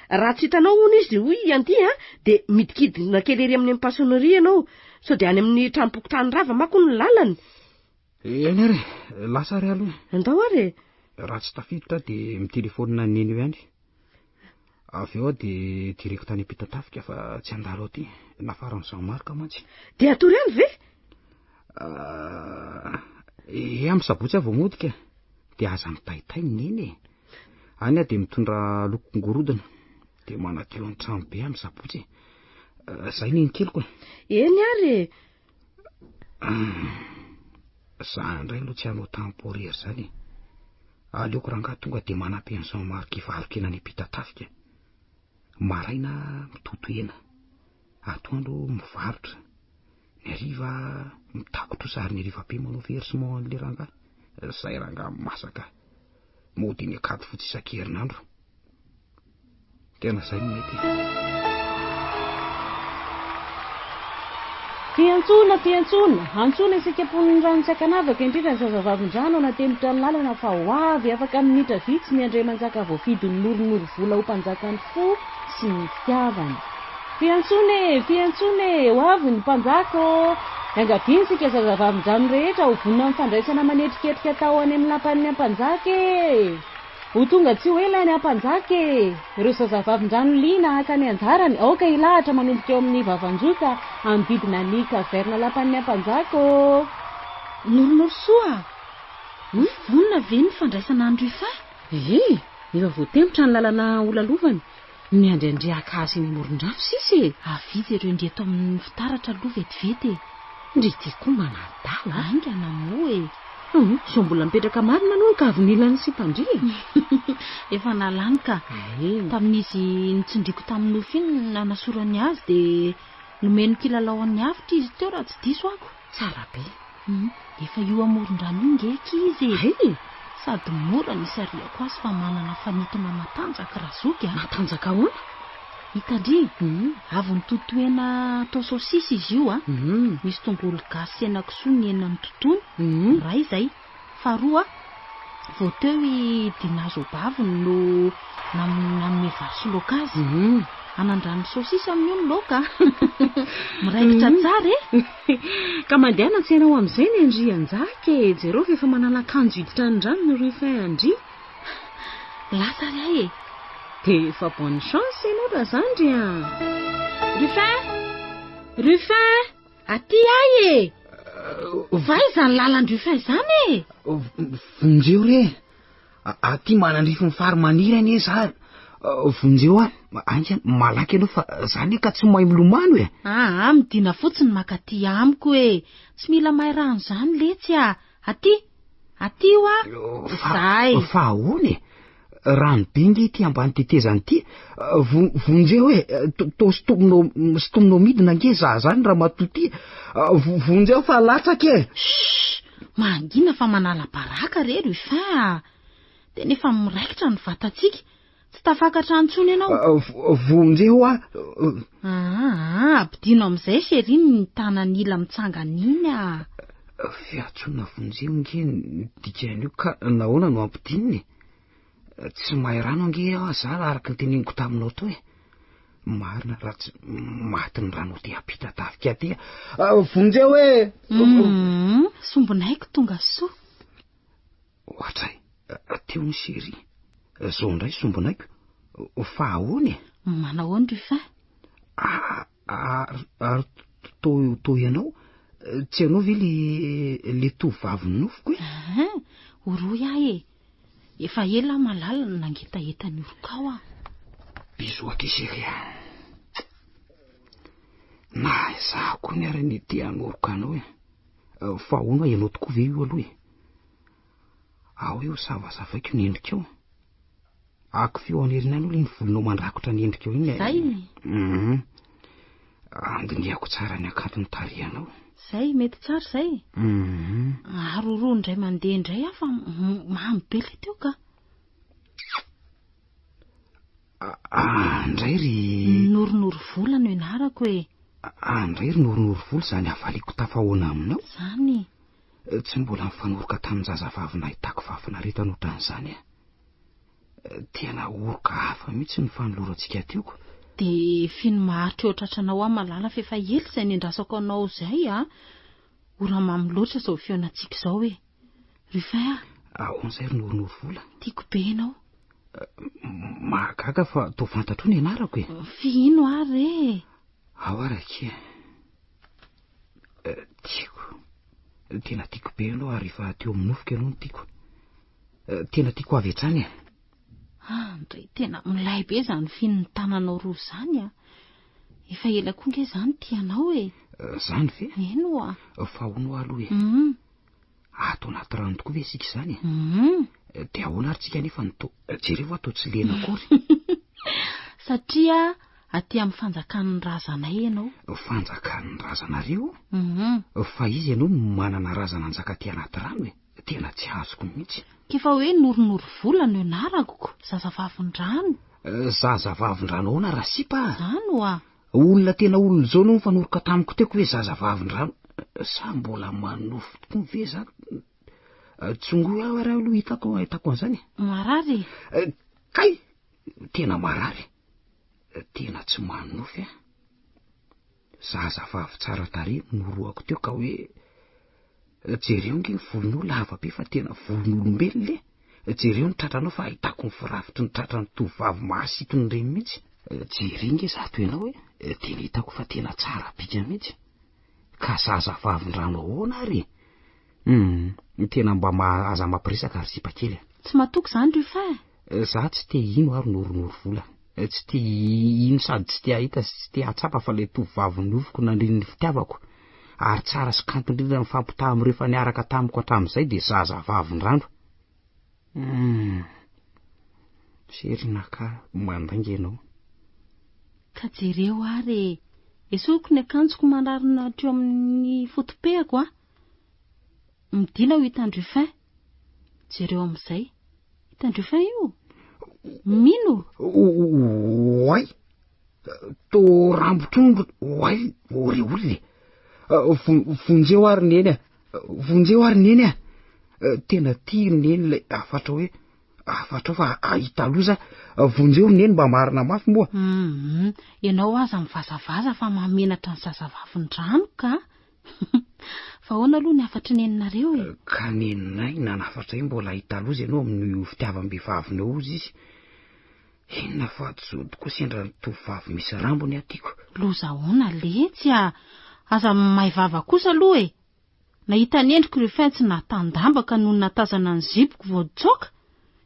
Raha tsy hitanao hono izy hoy anty de midikidina kely ery amin'ny pasonnerie ianao. Sao de any amin'ny tranom-pokotany rava mako ny lalany.
Eny ary, lasa ry aloha.
Andao ary.
Raha tsy tafiditra de mitelefonina neny eo ihany. Avy eo de direko tany apita tafika fa tsy andalo aty. Nafaran'ny Jean-Marc mantsy.
De atory ihany ve?
Amin'ny sabotsy avy modika. De aza mitaitay neny. Any de mitondra lokon-gorodona. De manakilo ny trano be amin'ny sabotsy. Zay neny keliko.
Eny ary.
Za ndray aloha tsy hanao temporaire zany. Aleoko raha tonga de manampy an'i Jean-Marc ivaroka eny any apita tafika. Maraina mitotoena. Atoandro mivarotra. Ny hariva mitakotra sary ny hariva be manao versement an'le ranga. Zay ranga masaka. Mody ny akato fotsy isan-kerinandro. Tena zay no mety.
Fiantsona, antsona isika poniny rano tsy akanavaka indrindra ny zazavavin-drano anatemitra ny lalana fa ho avy afaka minitra vitsy ny Andray Manjaka voafidiny noronoro vola ho mpanjakany fo sy ny fitiavany. Fiantsone, ho avy ny mpanjako. Angaviny sika zazavavin-drano rehetra ho vonina amin'ny fandraisana manetriketrika tao any amin'ny lampan'ny ampanjaka e. Ho tonga tsy ho ela ny ampanjaka e. Ireo zazavavin-drano liana haka ny anjarany. Aoka ilahatra manomboka eo amin'ny vavanjoka ambidina ny kaverna lampan'ny ampanjaka.
Noronoro soa. Vonina ve ny fandraisana andro ifa?
Efa voatempotra ny lalana olalovany. Ny andriandriaka azy ny amoron-drano sisy.
Avidy ireo indreto amin'ny fitaratra aloha vetivety.
Ndrety koa manadala.
Aingana moa e.
So mbola mipetraka marina no ka avy nilany sy mpandry.
Efa nalany ka. Tamin'izy nitsindriko tamin'ny nofo iny nanasorany azy de nomeno kilalaon'ny avitra izy teo raha tsy diso ako.
Tsara be.
Efa io amoron-drano io ngeka izy. Sady mora ny sariako azy fa manana fanitona matanjaka razoky.
Matanjaka hoana?
Hitandry, avy nytotoena atao saosisy izy io misy tongolo gasy sy henan-kisoa ny henany totoiny. Ray zay. Faroa, vao teo i dinazo baviny no nanome vary sy laoka azy. Anandrano saosisy amin'io ny laoka. Miraikitra tsara e.
Ka mandeha an-tsena ho amin'izay ny Andry Anjaka e. Jereo efa manala akanjo hiditra ny rano ny Rufin Andry.
Lasa ry e.
De efa bonne chance ianao raha zany Rufin,
aty ay e. Faiza ny lalan'ny Rufin zany e.
Vonjeo re. Aty manandrify ny fary maniry ane za. Vonjeo anka malaky ianao fa zany ka tsy mahay milomano e.
Midina fotsiny makaty amiko e. Tsy mila mahay rano zany letsy a. Aty ho
Zay. Fa ahoana e. Rano bengy ity ambany tetezany ity. Vonjeo to stominao midina nge za zany raha matoty. Vonjeo fa latsaka e.
Mangina fa manala baraka re Rufin. De nefa miraikitra ny vatantsika. Tsy tafakatra antsony ianao.
Vonjeo
Abidino am'izay sheriny ny tanan'ila mitsangan'iny a.
Fiatsona vonjeo nge dikan'io ka nahoana no ampidininy. Tsy mahay rano nge za araka ny teneniko taminao to e. Marina raha tsy maty ny rano te apita tafika aty. Vonjeo e.
Sombinaiko tonga soa.
Ohatray, teo ny chéri. Zao indray sombonaiko. Fa ahoana?
Manao ahoana ry fa?
Ary to ianao tsy ianao ve le tovavy nofoko e?
Oroy ahy efa ela malala nangetahetany orokao a.
Bisoaka izy na za koa ny ary ny tia anorokanao e. Fa ono ianao tokoa ve io aloha e? Ao eo savazavaiko ny endrikao. Ako feo anerina aloha ny volonao mandrakotra ny endrikao iny.
Zay?
Andiniako tsara ny akatony tarianao.
Zay mety tsara zay. Aroro indray mandeha indray afa mamy be le teo ka.
Andray ry
noronoro vola no enarako e.
Andray ry noronoro vola zany avaliko tafahoana aminao.
Zany.
Tsy mbola mifanoroka tamin'ny zazavavy nahitako fafinareta nohatran'izany a. Tena oroka hafa mihitsy ny fanolorantsika tioko.
De finy maharitra eo tratranao a malala fa efa ely izay nendrasako anao zay a. Ora mamy loatra zao feonantsika zao e. Ryfa
ahoana zay ry noronoro vola?
Tiako be ianao.
Mahagaga fa to fantatro ny anarako e.
Fino ary e.
Ao arake. Tiako. Tena tiako be ianao ary fa teo aminofika ianao no tiako. Tena tiako avy hatrany e.
Ndray tena milay be zany finy tananao roa zany a. Efa ela koa nge zany tianao e.
Zany ve?
Eno a.
Fa hono aloha e. Ato anaty rano tokoa ve isika izany e? De ahoana ary tsika nefa nito jereo atao tsy lena akory.
Satria aty amin'ny fanjakan'ny razanay ianao.
Fanjakan'ny razanareo? Fa izy ianao manana razana anjaka ty anaty rano e. Tena tsy azoko mihitsy.
Kefa hoe noronoro vola no enarako. Zazavavin-drano.
Zazavavin-drano ahoana raha sipa?
Zano a.
Olona tena olona zao no mifanoroka tamiko teko hoe zazavavin-drano. Sa mbola manofo tokoa ve za? Tsongo aho raha aloha hitako an'izany.
Marary.
Kay, tena marary. Tena tsy manofy a. Zazavavy tsara tarehy noroako teo ka hoe jereo nge ny volonao lava be fa tena volon'olombelona le. Jereo ny tratranao fa ahitako ny firafitry ny tratran'ny tovavy mahasito ny reny mihitsy. Jereo nge zato ianao hoe tena hitako fa tena tsara bika mihitsy. Ka zazavavin-drano ahoana ary? Tena mba aza mampiresaka ary sipa kely.
Tsy matoko zany ry fa.
Za tsy te ino ary noronoro vola. Tsy te ino sady tsy te ahita tsy te atsapa fa le tovavy nofoko nandriny ny fitiavako. Ary tsara sy kanto indrindra mifampitaha amin'ny rehefa niaraka tamiko hatramin'izay de zazavavin-drano. Serinaka mandainga ianao.
Ka jereo ary esoko ny akanjoko manarina treo amin'ny fotopehako a. Midina ho hitandry fin. Jereo amin'izay. Hitandry fin io. Mino.
Oay. To rambotrondro. Oay. Ore olona. Vonjeo ary neny a. Vonjeo ary neny a. Tena tia neny le afatra hoe. Afatra fa ahitaloza. Vonjeo neny mba marina mafy moa.
Ianao aza mivazavaza fa mamenatra ny zazavavin-drano ka. Fa ahoana aloha ny afatra neninareo e?
Ka neninay nanafatra mbola ahitaloza ianao amin'ny fitiavam-bevavinao ozy izy. Inona fa tsody koa sendra ny tovavy misy rambony atiako.
Loza ahoana letsy a. Aza mahay vava kosa aloha e. Nahita ny endriko rehefa tsy natandambaka noho natazana ny zipoko voatsoka.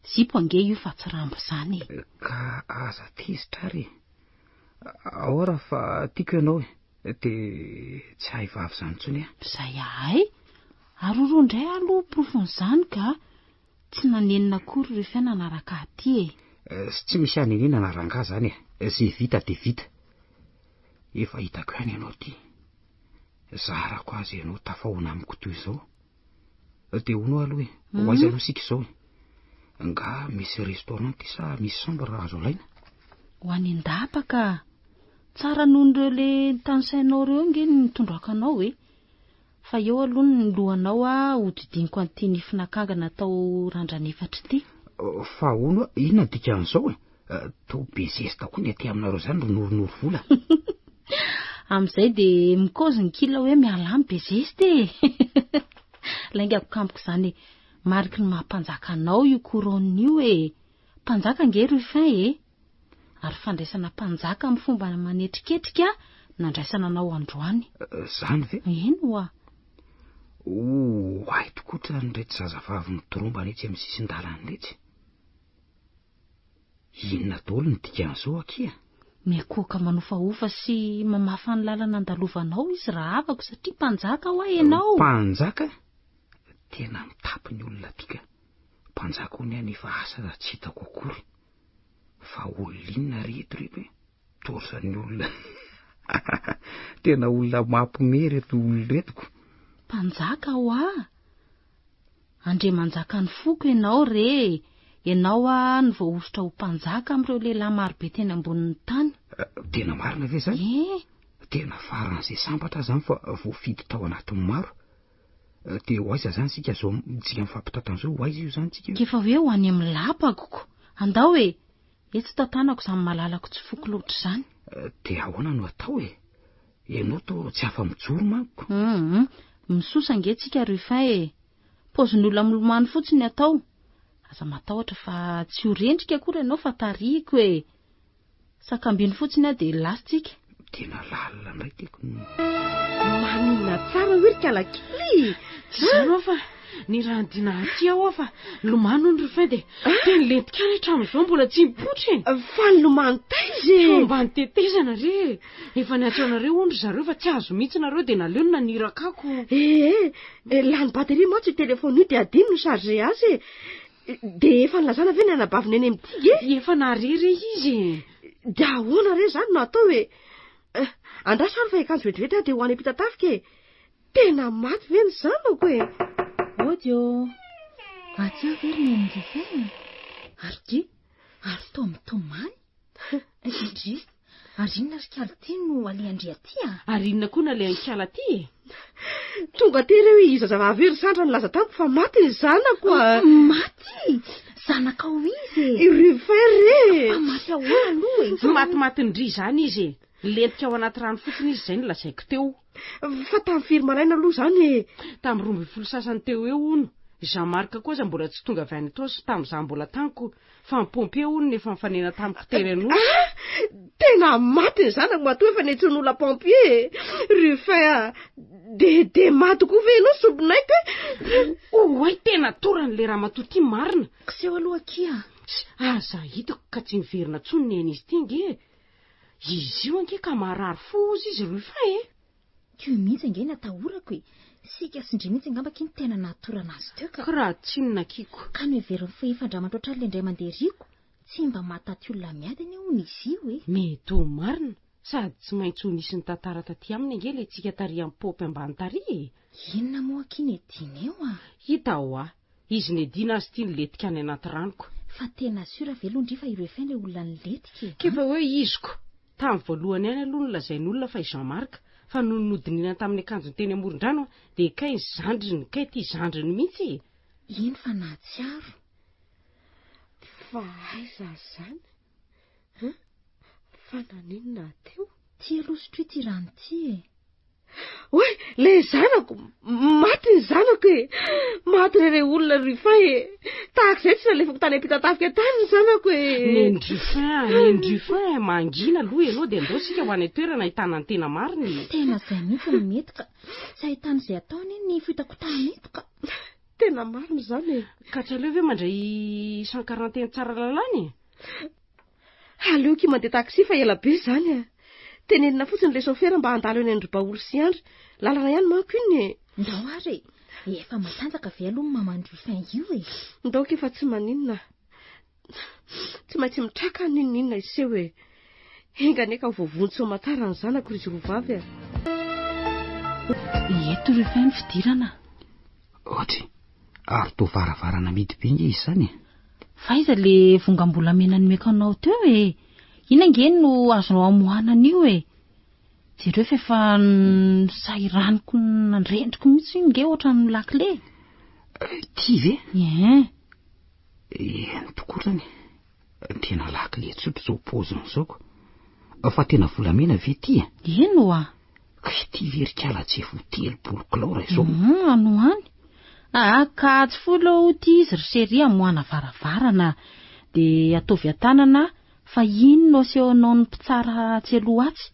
Zipo ange io fa tsy rambo zany.
Ka aza tezitra ary. Ahora fa tiako ianao e. De tsy hay vavy zany tsony a.
Zay ahay. Aroro indray aloha profon'izany ka tsy nanenina akory rehefa nanaraka aty e.
Sy tsy misy anenina naranga zany e. Zay vita de vita. Efa hitako ihany ianao ty. Zarako azy ianao tafahoana amiko toy izao. De hono aloha e. Hoaiza aloha sika izao e. Nga misy restaurant ty sa misy chambre azo alaina?
Ho any an-dapaka. Tsara noho ireo le tanosainao reo nge nitondrakanao e. Fa eo aloha ny lohanao a hodidiniko an'ity nifinakanga natao randranefatra ty.
Fa hono inona dikan'izao e? To bezesta koa ny aty aminareo zany ry noronoro vola.
Amin'izay de mikozy ny kila hoe mialamy bezesta e. Lainga ampokampoko zany mariky ny mampanjakanao io couronne io e. Mpanjaka nge Rufin ary fandraisana mpanjaka amin'ny fomba manetriketrika nandraisana anao androany.
Zany ve?
Eno a.
Ay tokotra niretsy zazavavy mitoromba netsy amin'ny sisin-dalana netsy. Inona daholo ny dikan'izao akia?
Mekoka manofahofa sy mamafa ny lalana andalovanao izy raha avako satria mpanjaka ho ianao.
Mpanjaka? Tena mitapy ny olona tika. Mpanjaka ho ny anefa asa raha tsy hitako akory. Fa olona reto reto torsany olona. Tena olona mampime reto olona retoko.
Mpanjaka ho Andre manjaka ny foko ianao re. Ianao ny voahositra ho mpanjaka amin'ireo lehilahy marobe teny ambonin'ny tany.
Tena marina ve zany? Tena faran'izay sambatra zany fa voafidy tao anatin'ny maro. Dia ho aiza zany sika zao tsika mifampitantan'izao ho aiza io zany tsika?
Kefa hoe ho any amin'ny lapakoko. Andao eto tantanako izany malalako tsy foko loatra zany.
Dia ahoana no atao Ianao to tsy afa mijoro manko.
Misosa nge tsika Rufin Paozin'ny olona milomano fotsiny atao. Aza matahotra fa tsy ho rendrika akory ianao fa tariko sakambiny fotsiny dia lasitsika.
Tena lalina indray teko.
Maninona tsara hoe kalakely.
Zano fa ny raha dina aty aho fa lomano ny Rufin dia teny lentika rehetra amin'izao mbola tsy mipotra
fa ny lomano taizy.
Fomba nitetezana re. Efa niatseonareo ondry zareo fa tsy azo mihitsy nareo dia naleo no nanirakako.
Lany bateria moa tsy telefony io dia adino no charge azy. Dia efa nilazana ve ny anabaviny eny amin'ity
efa narere izy.
Dia ahoana re zany no atao andrasary fa ikanjo vetivety dia ho any ampitatafika tena maty ve ny zanako
Odio. Aty averina ny Rufin. Ary to mitomany. Idris. Ary inona ry kala ty no alehandry aty
Ary inona koa na alehan'ny kala ty
Tonga ty ireo izy zazavavy ery sandra ny laza tampo fa maty ny zanako
Maty? Zanaka ho izy
Rufin re.
Fa maty ahoana aloha
Maty ndry zany izy. Lentika ao anaty rano fotsiny izy izay nolazaiko teo.
Fa tamin'ny firy maraina aloha zany
tamin'ny 12 sasany teo eo hono. Jean Marc koa za mbola tsy tonga avy any tao sy tamin'izaho mbola taniko fa ny pompier hono nefa mifanena tamiko tereno.
Tena maty ny zanako matoa efa netsin'olona pompier Rufin de maty koa ve ianao sobinaika
Oay tena toran'le raha matoty marina.
Kiseho aloha kia
Aza hitako ka tsy miverina tsony ny an'izy tinge. Izy io anke ka marary fo izy Rufin
Kio mihitsy ange natahorako sika sindry mihitsy angamba kiny tena natorana azy teo ka
raha tsy nakiko.
Ka no heveriny foifandramandroatra le indray mandeha riko tsy mba mataty olona miady any hono izy io
Mety ho marina sady tsy maintsy ho nisy ny tantara taty aminy ange le tsika tary amin'ny popy ambany tary.
Inona moa kiny ediny eo
Hita ho izy ny edina azy tia niletika any anaty ranoko.
Fa tena sura velondry fa ireo Rufin le olona niletika
Kefa hoe iziko tamin'ny voalohany any aloha nolazain'olona fa Jean Marc fa no nodinina tamin'ny akanjony teny amoron-drano dia kay zandriny kay ty zandriny mihitsy.
Ino fa nahatsiaro
fa aiza zany fa naninona teo
ty alosotry ty rano ty
Oe, le zanako maty ny zanako maty re olona Rufin tahak'izay tsy nalefako tany ampitatafika tany ny zanako
Ny Rufin mangina aloha ianao dia andao sika ho any toerana ahitana ny tena mariny.
Tena izay mihitsy ny mety ka tsy ahitana izay ataony ny fitakotahana eto ka
tena marina zany
ka tsy aleo ve mandray 141 tsara lalany
aleo ki mandeha taxi fa ela be zany tenenina fotsiny le chauffeur mba handalo eny androbaolo sy andro lalana ihany manko iny
ndao ary efa matanjaka ve aloha mamany Rufin io
ndaoka efa tsy maninona tsy maintsy mitraka ninona iseho enganeka vovony somatara ny zanako ry zorovavy
eto Rufin ny fidirana
Ohatry ary to varavarana midibinga izy zany
fa iza le vongambolamena ny mekanao teo ina nge no azonao amohana an'io jereo fa sairaniko nandrendriko mihitsy io nge ohatra ny lakle
ty ve
eny
tokotrany tena lakle tsotra zao poziny zaoko fa tena volamena ve ty
eno
ty verikala tsy telopolo kilao izao
ano any ka tsy folo ty izy ry seria amohana varavarana dia ataovy an-tanana fa inona asehoanao ny mpitsara tseloatsy.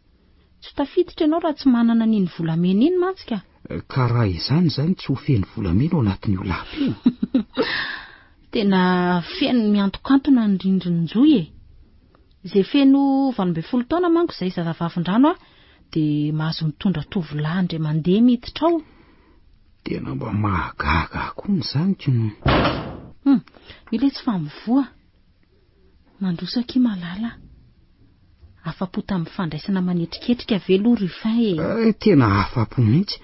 Tsy tafiditra ianao raha tsy manana n'iny volamena iny mantsika.
Ka raha izany zany tsy ho feno volamena ao anatin'io lapy io.
Tena feno miantokantona ny rindrin-joy e. Izay feno 20 taona manko izay zazavavin-drano dia mahazo mitondra tovolahy indray mandeha miditra ao.
Tena mba mahagaga koa ny zaniko.
Ilay tsy famovoa. Mandrosaky malala. Afa-po tamin'ny fandraisana manetriketrika velo Rufin e.
Tena afa-po mihitsy.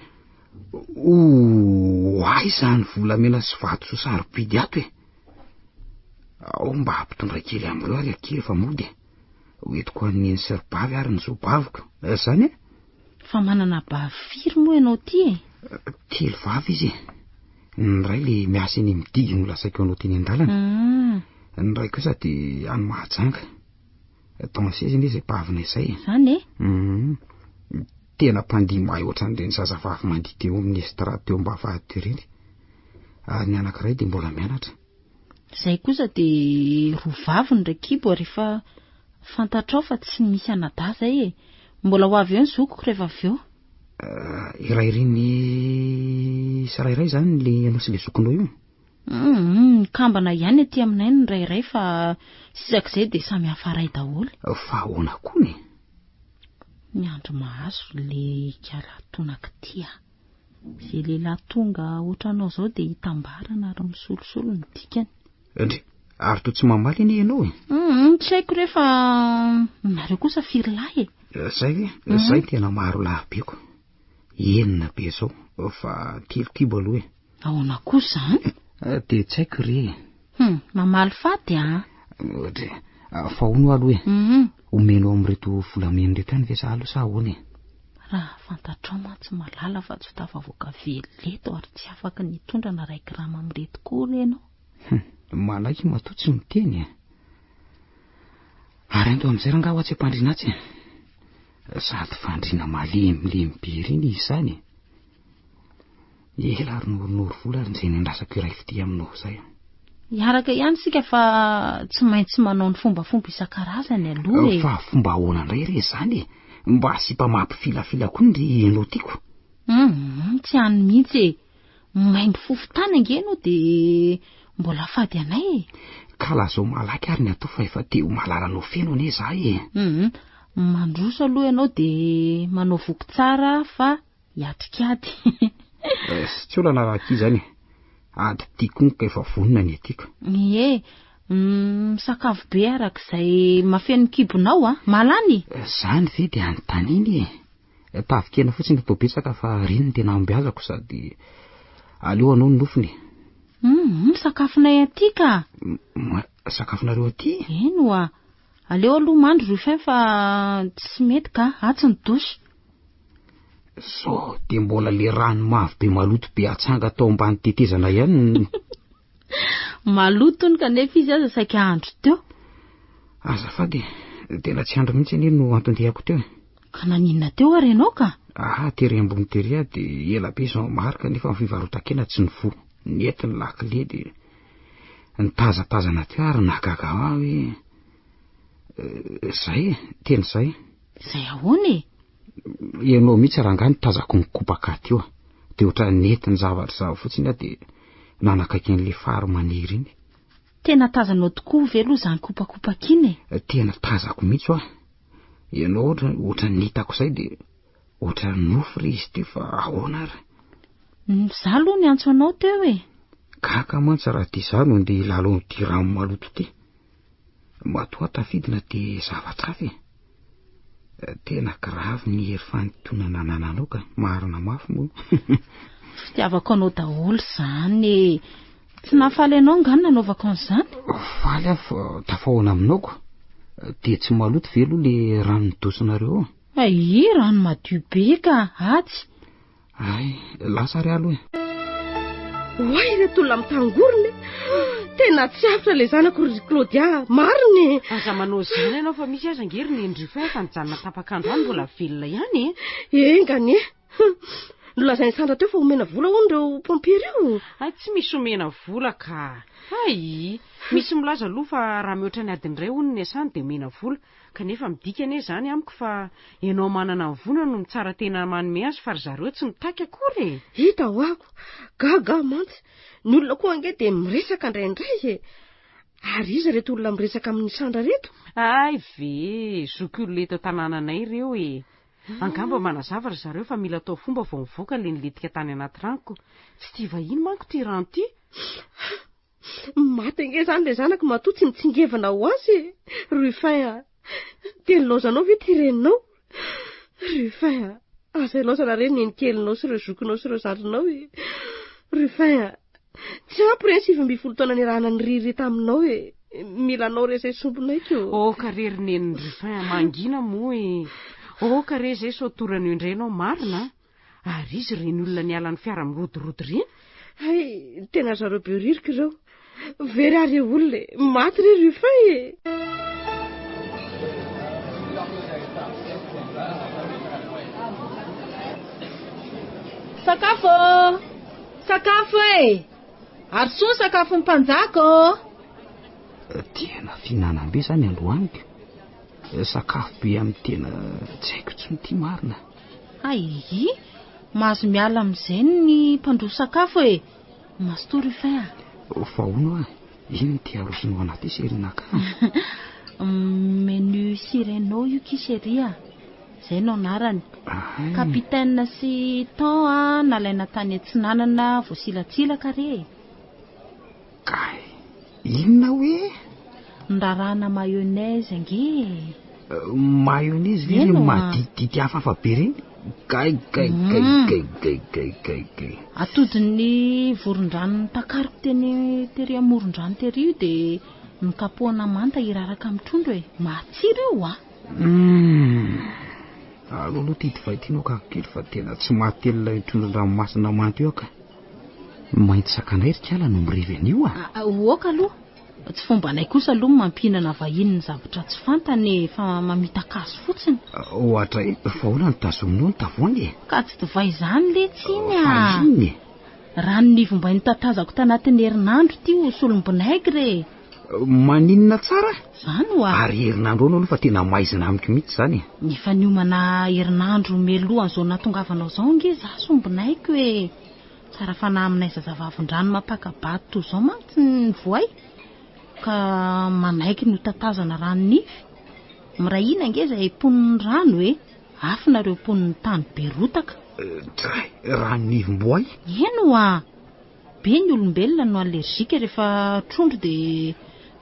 Aiza ny volamena sy vato so sarobidy ato e. Ao mba hampitondra kely amin'ireo ary akely fa mody. Hoentiko an'ny serbavy ary ny zobaviko. Zany e?
Fa manana baviry moa ianao ty e.
Telo vavy izy. Ny ray le miasa eny midigy no lasaiko anao teny an-dalana. Ny ray kosa dia any Mahajanga. Taonseziny izy bavina izay.
Zany e?
Tena mpandihy mahay ohatran'ireny zazavavy mandihy teo amin'ny estrade teo Ambavahady ireny. Ary ny anankiray dia mbola mianatra.
Izay kosa dia rovavy ny Rakibo rehefa fantatrao fa tsy misy anadà izay e. Mbola ho avy eo ny zokiko rehefa avy eo.
Iray ireny sarairay zany le ianao sy le zokinao io.
Kambana ihany aty aminay ny rairay fa sisak'izay dia samy hafa ray daholo.
Fa ahoana koa ny?
Ny andro mahazo le kalatonaka tia. Izay lehilahy tonga ohatranao izao dia hitambarana ary misolosolo ny dikany.
Ary to tsy mamaly anie ianao e?
Tsy haiko rehefa nareo kosa firy lahy e.
Zay tena maro lahabeko. Enina be zao fa 3 kibo aloha e.
Ahoana kosa zany?
Dia tsy haiko re.
Mamaly faty
fa hono aloha e. Omeno amin'reto volamena reto any ve sa aloha sa ahoana e?
Raha fantatrao mantsy malala fa tsy tafavoaka veleto ary tsy afaka nitondrana raikrama amin'reto koa ianao.
Malaiky matoa tsy miteny e. Ary ando amin'izay rangahy ho tsy ampandriana atsy e. Sady fandriana malemilemy be ireny izy zany. Ela ary noronoro vola ary izay nandrasako iray fity aminao izay.
Hiaraka ihany sika fa tsy maintsy manao ny fombafomba isan-karazany aloha e.
Fa fomba ahoana indray re zany e. Mba asipa mampifilafila koa ny ianao tiako.
Tsy hany mihitsy e. Maindy fofotany angeno dia mbola fady anay e.
Ka lazao malaky ary ny atao fa efa teo malalanao feno anie zahay e.
Mandroso aloha ianao dia manao voky tsara fa hiatrikady.
Tsy olana raha aty zany. Ady tiako ka efa vonina ny atiako.
Sakafo be arak'izay mafeno kibonao malany.
Zany ve dia anontaniany e. Tavikena fotsiny atao betsaka fa reny ny tena ambiazako sady aleo anao ny nofony.
Sakafonay aty ka.
Sakafonareo aty?
Eno aleo aloha mandro Rufin fa tsy mety ka atsy ny dosy.
So dia mbola le rano mavo be maloto be atsanga atao ambany tetezana ihany.
Maloto ny kanefa izy aza saika andro teo.
Azafady tena tsy andro mihitsy anie no antondehako teo.
Ka naninona teo ary ianao ka?
Tery ambony tery dia ela be izao marika nefa ny fivarota-kena tsy nivo. Niety ny lakile dia nitazatazana teo ary nagaga hoe zay teny zay.
Zay ahoana e?
Ianao mihitsy rangahy nitazako ny kopakaty io. Dia ohatra nety ny zavatra zava fotsiny dia nanakaiky an'le fary maniry iny.
Tena tazanao tokoa velo izany kopakopaka iny e?
Tena tazako mihitsy Ianao ohatra nitako izay dia ohatra nofo re izy teo fa ahoana ary.
Zaho aloha ny antso anao teo e.
Kaka mantsy raha tia izany no dia lalo tia rano maloto ty. Matoa tafidina dia zavatra hafa e. Tena gravy ny hery fanotonana nananao ka marina mafy moa.
Fitiavako anao daholo izany e. Tsy nafaly anao ngano nanaovako an'izany.
Faly aho tafahoana aminaoko. Dia tsy maloto velo le rano nidosonareo.
Rano madio be ka atsy.
Lasa ry aloha e.
Hoay ireto olona mitangorona. Tena tsy aftra le zanako ry Claudia, mariny.
Aza manao izany ianao fa misy aza ngery ny Rufin fa nijanona tapakandro any mbola velona ihany e.
Engany nolazainy Sandra teo fa omena vola hono ireo pompier io.
Tsy misy omena vola ka. Ay, misy milaza aloha fa raha mihoatra ny adiny iray hono ny asany dia omena vola, kanefa midika anie izany amiko fa ianao manana ny vola no tsara tena manome azy fa ry zareo tsy mitaky akory.
Hita ho ako, gaga mantsy. Ny olona koa ange dia miresaka indraindray. Ary izy reto olona miresaka amin'ny Sandra reto?
Ay ve, zok'olona eto tanànanay ireo e. Angamba manazava ry zareo fa mila atao fomba vao mivoaka le niletika tany anaty ranoko. Tsy tia vahiny manko ty rano ty.
Maty ange izany le zanako matoa tsy mitsingevana ho azy. Rufin, teny laozanao ve ty reninao? Rufin, aza laozana reny ny kelinao sy ireo zokinao sy ireo zandrinao e. Rufin, tsy ampy reny 7 taona nirahana ny riry taminao e. Mila anao re izay sombonay keo.
Ka rery nen'ny Rufin mangina moa e. Ka re izay so torany indrenao marina. Ary izy reny olona niala ny fiara mirodorody reny.
Ay, tena zareo be ririka ireo. Very ary olona maty re Rufin e.
Sakafo! Sakafo e! Arsoa sakafo mpanjako!
Tena finanam-be zany androaniko. Sakafo be amin'ny tena tsy haiko tsy mity marina.
Ay, mahazo miala amin'izay ny mpandroso sakafo e. Mastoa Rufin.
Fa hono ino ty arosonao anaty serinaka?
Menu Cyrano io kiseria. Zay no anarany. Kapitaine sy Tan nalaina tany Antsinanana voasilatsilaka re.
Kay, inona hoe?
Ndarana mayonnaise ange.
Mayonnaise ve maditidity hafafa be reny? Kay.
Atodin'ny voron-drano takariko teny tery amoron-drano tery io dia nikapohana manta iraraka amin'ny trondro e. Matsiro io
Aloha tidy fahitianao kakely fa tena tsy mahatelina trondron-dranomasina manta io ka. Mainty sakanay ry kiala no mirevy an'io
Oka aloha. Tsy fomba anay kosa aloha mampihinana vahiny ny zavatra tsy fantany fa mamita kaso fotsiny.
Ohatra fa hoana ny tazominao ny tavoangy e?
Ka tsy divay izany le tsiny Rano ny vombainy tatazako tanatin'ny herinandro ty ho solom-bonaigre.
Maninona tsara?
Zany
Ary herinandro aloha fa tena maizina amiko mihitsy zany.
Nefa niomana herinandro melohan'izao natongavanao zao nge za sombinaiko e. Tsara fanahy aminay zazavavin-drano mapakabato toy izao mantsy ny voay. Ka manaiky no tatazana ranonify. Mirahina nge izay poniny rano e. Afinareo poniny tany berotaka.
Ranonivim-boay?
Eno be ny olombelona no allergika rehefa trondro dia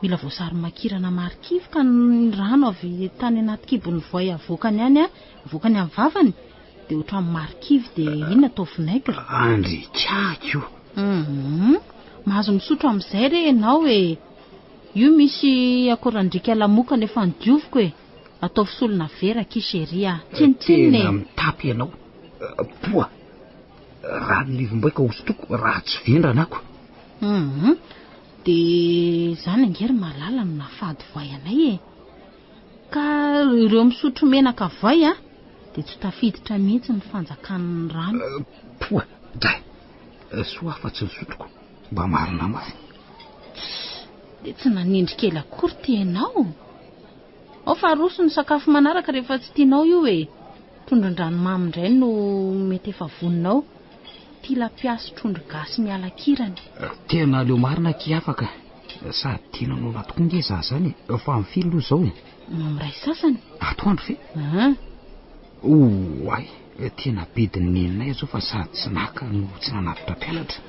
mila voasary makirana marikivy ka ny rano avy tany anaty kibon'ny voay avoakany any avoakany amin'ny vavany dia ohatran'ny marikivy dia inona atao vinaigre.
Andrikako.
Mahazo misotro amin'izay re ianao e. Io misy akorandrika lamoka nefa nodioviko e. Atao fisolona vera kiseria. Tsinitsiny
tena mitapy ianao. Poa, ranonivim-boay ka hosotoko raha tsy vendranako.
Dia izany angery malala no nafady voay anay e. Ka ireo misotro menaka voay dia tsy tafiditra mihitsy ny fanjakan'ny rano.
Poa, soa afa-tsy nisotroko mba marina mafy.
Dia tsy nanindry kely akory ty ianao. Ao fa aroso ny sakafo manaraka rehefa tsy tianao io e. Trondron-dranomamy indray no mety efa voninao. Tilapia sy trondro gasy miala kirany.
Tena leo marina kiafaka. Sady tiana no natokoa nge za zany fa mifily aloha zao e.
Miray sasany.
Atoandro fe? Ay, tena bediny neninay zao fa sady tsy naka no tsy nanatotra mpianatra.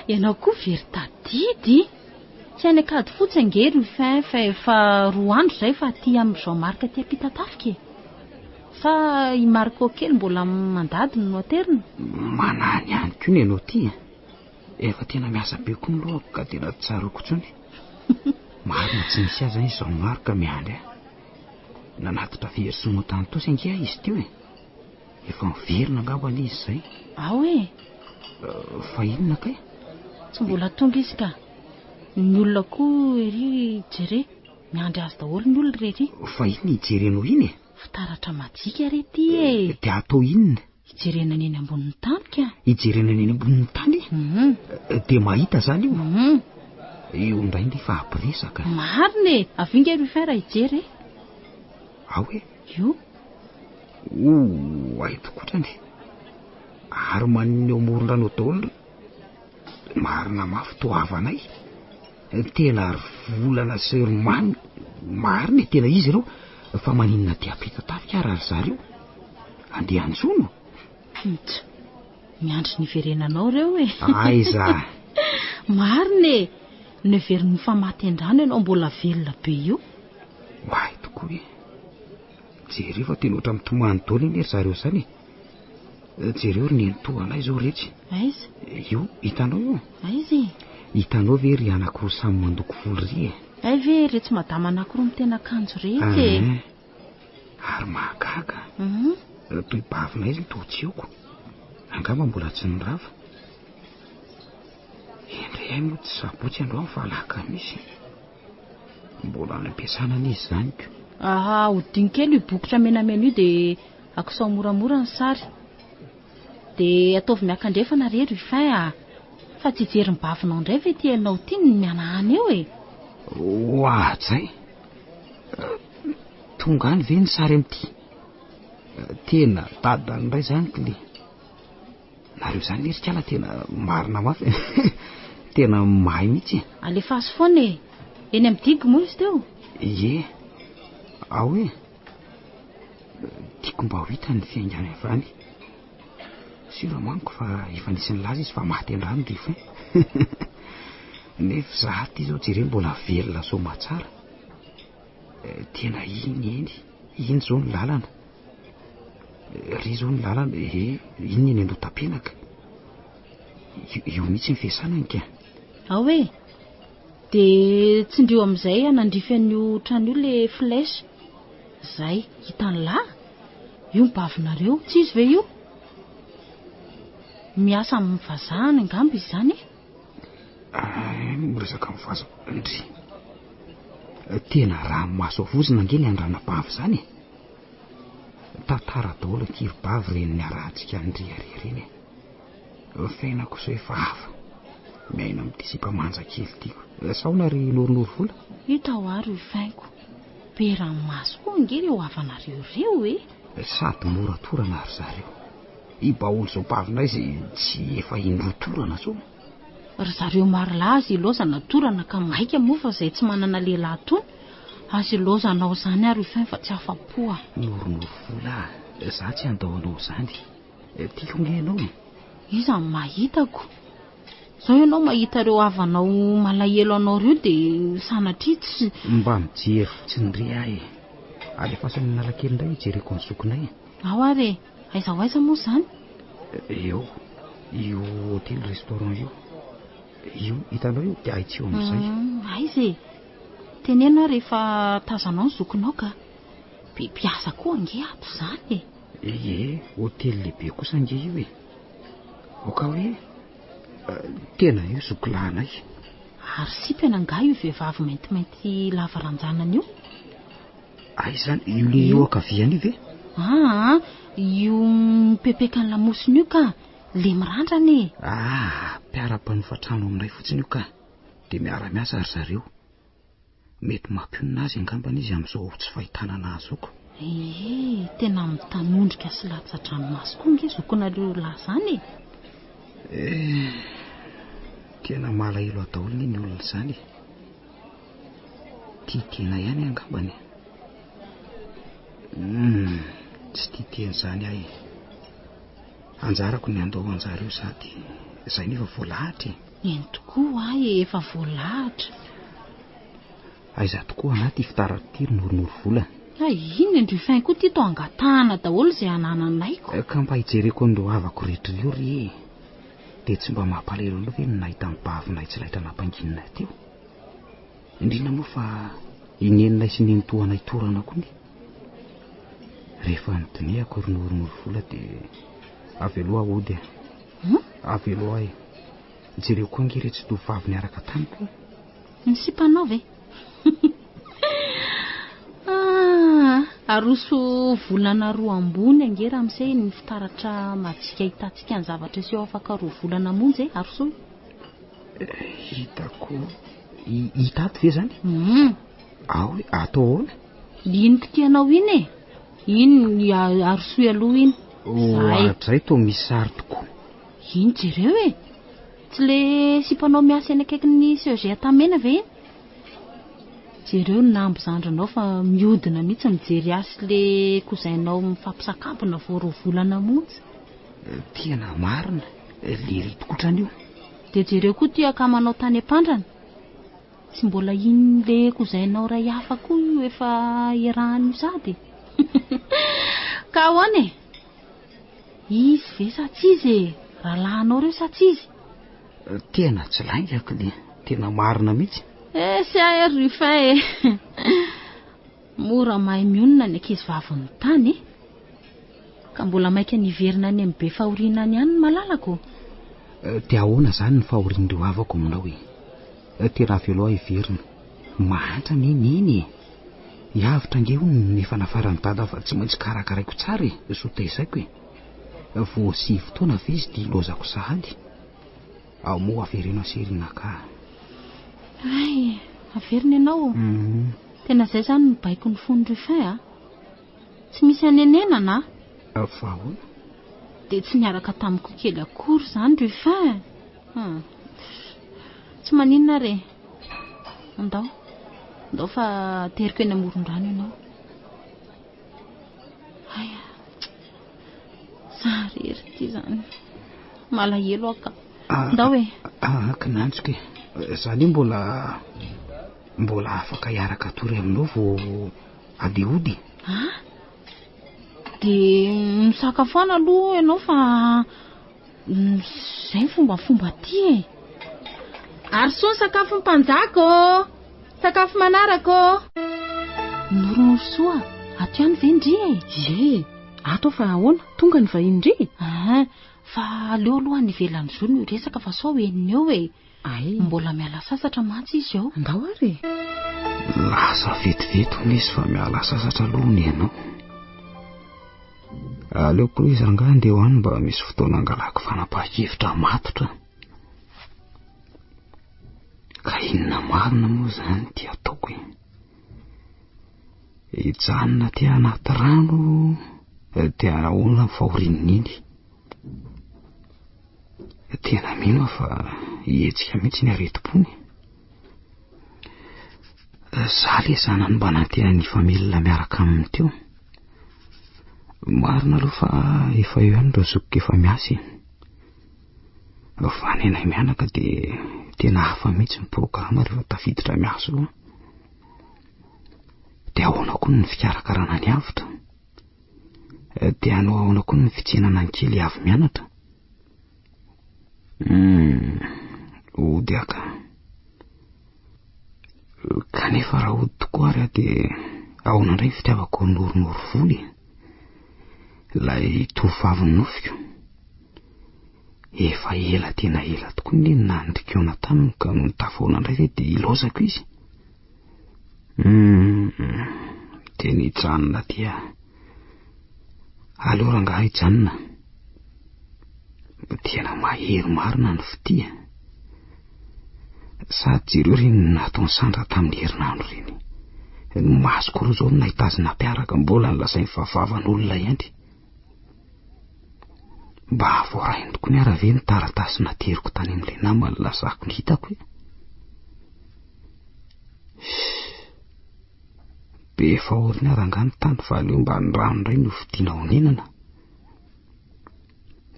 Ianao koa very tadidy. Tsy any akady fotsy ange Rufin fa efa 2 andro zay fa aty amin'ny Jean-Marc ty apita tafika e. Sa i Marco kely mbola mandady no aterina?
Manany ihany koa ny ianao ty. Efa tena miasa be koa ny lohako ka tena tsaroko tsony. Marina tsy misy aza ny Jean-Marc miandry nanatitra very sy montany tosy ange izy teo e. Efa miverina angamba izy izay.
E.
Fa inona kay?
Tsy mbola tonga izy ka. Ny olona koa ery jere miandry azy daholo ny olona rery.
Fa inona ijerenao iny e?
Fitaratra majika re ty e.
Dia atao inona?
Ijerena eny ambonin'ny tany ka.
Ijerena eny ambonin'ny tany? Dia mahita zany io. Io ndray efa ampiresaka.
Marina e, avinga ry fera ijery.
Hoe?
Io.
Aito kotrany. Ary maniny eo amoron-drano ao daholo. Marina mafy toavanay. Tena ary volana sy romany. Marina tena izy ireo. Fa maninona dia apita tafika ary zareo. Andeha anjono.
Miandry ny verenanao reo e.
Aiza.
Marina e, neverin'ny famaten-drano ianao mbola velona be io.
Ay tokoa e. Jereo fa tena oatra mitomany daholo iny ry zareo zany. Jereo ry nentoanay zao rehetra.
Aiza?
Io, hitanao io?
Aiza?
Hitanao ve ry anankiroa samy mandoko volo ry e?
Ay ve ry tsy madama anankiroa ny tena akanjo rehetra e.
Ary mahagaga. Toy bavinay izy ny totsioko. Angamba mbola tsy nirava. Indray ay moa tsy sabotsy androany fa alaka misy. Mbola nampiasana an'izy zany ko.
Hodiny kely io bokotra menamena io dia akosao moramora ny sary. Dia ataovy miakandrefana rery ry fin fa tsy jerin bavinao indray ve ty ianao ty ny mianahany eo e.
Zay. Tonga any ve ny sary amin'ity. Tena dadany indray zany kle. Nareo zany lerikala tena marina mafy. Tena mahay mihitsy.
Alefa azy foana e. Eny amin'ny digy moa izy teo.
Ie. Hoe tiako mba ho hita ny fiaingana avy any. Sira manko fa efa nisy ny laza izy fa maty an-drano ry fa. Nefa za ty zao jereo mbola velona soma tsara. Tena iny eny. Iny zao ny lalana. Ry zao ny lalana. Iny ny ando tapenaka. Io mihitsy ny fiasanany ka.
Hoe dia tsindrio amin'izay anandrify an'io trano io le flèche. Zay hitany lahy. Io mibavinareo tsy izy ve io? Miasa amin'ny vazahany angamba izy zany.
Miresaka amin'ny vazahany. Tena ranomaso avozina ange ny andranabavy zany. Tantara daholo ankiribavy reny niarantsika andriareny. Fiainako so efa hafa. Miaina amin'ny tisipamanja kely tiako. Saona ry noronoro vola.
Hita ho ary io fainko. Be ranomaso koa angery eo avanareo reo e.
Sady mora torana ary zareo. I baolo zao bavinay izay tsy efa indrotorana so.
Ry zareo marilahy azy ilozana torana ka maika moa fa izay tsy manana lehilahy tony. Azy ilozanao zany ary io fain fa tsy afa-poa.
Noronoro vola. Za tsy andaonao zany. Tiako ngenao.
Iza mahitako. Zao ianao mahita reo avanao malahelo anao reo dia sanatria tsy.
Mba mijery fotsiny ry ahy. Alefa ny nalakely indray ijereko ny zokinay.
Ary aiza ho aiza moa zany?
Io hôtely restaurant io. Io hitanao io dia aitsio amin'izay.
Aiza e. Tenena rehefa tazanao ny zokinao ka be mpiasa koa ange ato zany e.
Hôtely lehibe kosa ange io e. Oka hoe tena io zokilahinay.
Ary sipana nga io vehivavy maintimainty lava ranjanana io.
Zany io akaviany io ve?
Io mipepeka ny lamosiny io ka le mirandrana e.
Mpiara-panofatrano aminay fotsiny io ka. Dia miara-miasa ary zareo. Mety mampionina azy angambana izy amin'izao tsy fahitanana azy oko.
Tena mitanondrika sy latsa-dranomaso koa nge zokonareo lahy zany e.
Tena malahelo daholo ny olona zany. Tia tena ihany angambany. Tsy tia tena zany ahy. Anjarako ny andao anjareo sady izay nefa voalahatra.
Eny tokoa ahy efa voalahatra.
Aiza tokoa anaty fitaratiry noronoro vola.
Iny andro fain koa ty to angatahana daholo izay anananaiko.
Ka mba hijereko andro havako rehetra io ry. Dia tsy mba mampalahelo aloha ve ny nahita ny bavinay tsy lahitra nampanginina teo. Indrindra moa fa ineninay sy nentoanay torana koa ny. Rehefa nodinihako ry noronoro vola dia avy aloha ody. Avy aloha ahy. Jereo koa nge rehetra tovavy niaraka tamiko.
Ny sipanao ve? aroso volana 2 ambony angera amin'izay ny fitaratra matsika hitantsika ny zavatra sy eo afaka 2 volana monjy aroso.
Hitako hitato ve zany? Ao atao ahoana?
Ino ko tianao iny e? Ino ny aroso aloha iny?
Hatray to misy sary tokoa.
Ino jereo e? Tsy le sipanao miasa eny akaikin'ny Serge Tamena ve iny? Jereo nambo zandranao fa miodina mihitsy mijery asy le kozainao mifampisakambina vao 2 volana monjy.
Tena marina, lery tokotrany io.
De jereo koa tia ka manao tany ampandrana. Tsy mbola iny le kozainao ray hafa koa io efa iarahany sady. Ka ahoana e? Izy ve sa tsy izy? Rahalahanao reo sa tsy izy?
Tena tsy laingako le, tena marina mihitsy.
Sy ahy Rufin e. Mora mahay mionona ny ankizy vaviny tany e. Ka mbola maika niverina any amin'ny be fahoriana any ny malalako.
Tia ahoana zany ny fahorian'ireo havako aminao e? Tena velo aho hiverina. Mahantra neny. Hiavitra nge hono efa nafarany dada fa tsy maintsy karakaraiko tsara e, so taizaiko e. Vao 7 taona ve izy dia lozako sahady. Ao moa averina serina ka.
Ay, averina ianao. Tena zay zany ny baiko ny fony Rufin a. Tsy misy anenenana a?
Fa ahoana?
De tsy niaraka tamiko kely akory zany Rufin. Tsy maninona re. Andao fa teriko eny amoron-drano ianao. Aya. Sarery ty zany. Malahelo aka. Andao e.
Kinantsika e. Zany mbola afaka hiaraka tory aminao vao adiody.
De misakafana aloha ianao fa zay fomba ty e. Arso sakafo mpanjako. Sakafo manarako. Noronsoa. Ato ihany ve ndry e?
Ye, ato fa ahoana? Tonga ny vahiny ndry?
Fa aleo aloha ny velany zao ny resaka fa sao eniny eo e.
Ay,
mbola miala sasatra mantsy izy ao.
Andao ary.
Lasa vetivety nisy fa miala sasatra alohany ianao. Aleo koa izy rangaha andeha ho any mba misy fotoana angalako fanapahan-kevitra matotra. Ka inona marina moa zany ty ataoko e. Hijanona ty anaty rano, ty ahoana ny fahorian'iny. Tena mino fa hihetsika mihitsy ny aretim-pony. Za le zanany mba nanteany famelona miaraka aminy teo. Marina aloha fa efa eo ihany razoko efa miasa e. Fa nenay mianaka dia tena hafa mihitsy ny programa rehefa tafiditra miasa aloha. Dia ahoana koa ny fikarakarana ny avitra. Dia ahoana koa ny fitsenana ny kely avy mianatra. Ody aka. Kanefa raha ody tokoa ary dia ahoana indray fitiavako noronoro voly. Ilay tovavy nofiko. Efa ela tena ela tokoa ny nandrikiona taminy ka nitafaona indray dia ilozako izy. Tena hijanona tia. Aleo rangaha hijanona. Tena mahery marina ny fitia. Sady jereo reny nataony Sandra tamin'ny herinandro reny. Ny masoko roa zao nahitazina mpiaraka mbola nilasain'ny fahavan'olona ihany. Mba voarainy tokoa ny arave ny taratasy nateriko tany amin'ilay namany lasako ny hitako e. Be efa oriny arangany tany fa aleo mba ny rano indray no fidiana ao nenana.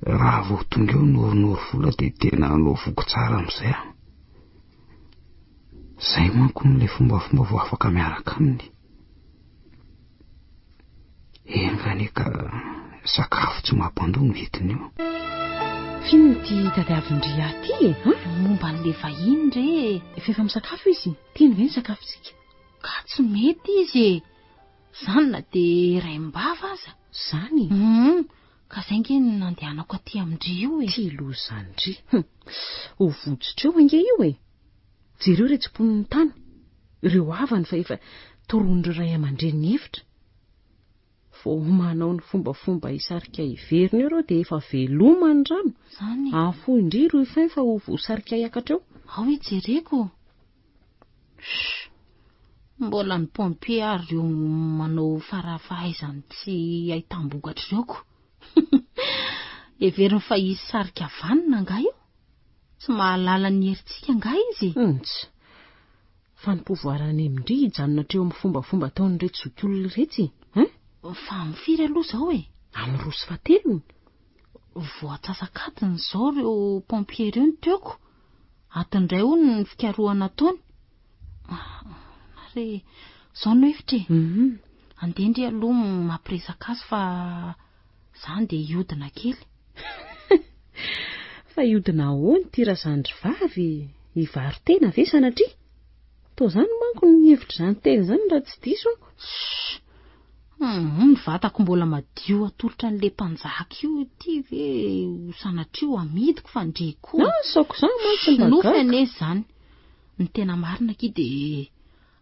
Raha vao tonga eo noronoro vola dia tena novoko tsara amin'izay aho. Zay manko n'ilay fomba vao afaka miaraka aminy. Engany ka sakafo tsy mampandao ny vetiny io.
Fino ty tadiavin-dry aty e?
Momba n'le vahiny re.
Efa misakafo izy. Tiany ve ny sakafontsika?
Ka tsy mety izy e. Zany na dia raim-bava aza.
Zany?
Ka zay nge nandehanako aty amindry io e.
Ty lo zany dry. Ho vojotra eo ange io e. Jereo retsim-pon'ny tany. Ireo avany fa efa toron'ireo ray aman-dreny hevitra. vao manao ny fombafomba hisarika iveriny ireo dia efa velomany rano.
Zany.
Afo indriro ifainy fa ho sarika hiakatra eo.
Ao ijereko. Mbola ny pompier ary io manao farafahaizany tsy ahitambokatra ireoko. Everiny fa hisy sarika vanina nga io. Tsy mahalala ny herintsika nga izy.
Fa ny mpovoarany Emindry hijanona treo amin'ny fombafomba ataony reto zokiolona iretsy.
Fa mifiry aloha zao e.
Amin'ny 2
voatsasakatiny zao reo pompier reo ny teoko. Atindray hono ny fikarohana ataony. Ary zao no hevitra e. Andendry aloha mampiresaka azy fa zany dia iodina kely.
Fa iodina ahoany tira zandry vavy hivaro tena ve sanatria? Tô zany manko ny hevitra zany teny zany raha tsy diso ako.
Ny vatako mbola madio atolotra n'le mpanjaka io ty ve sanatria amidiko fa ndreko.
Saoko zany manko
nofane zany. Ny tena marina ki dia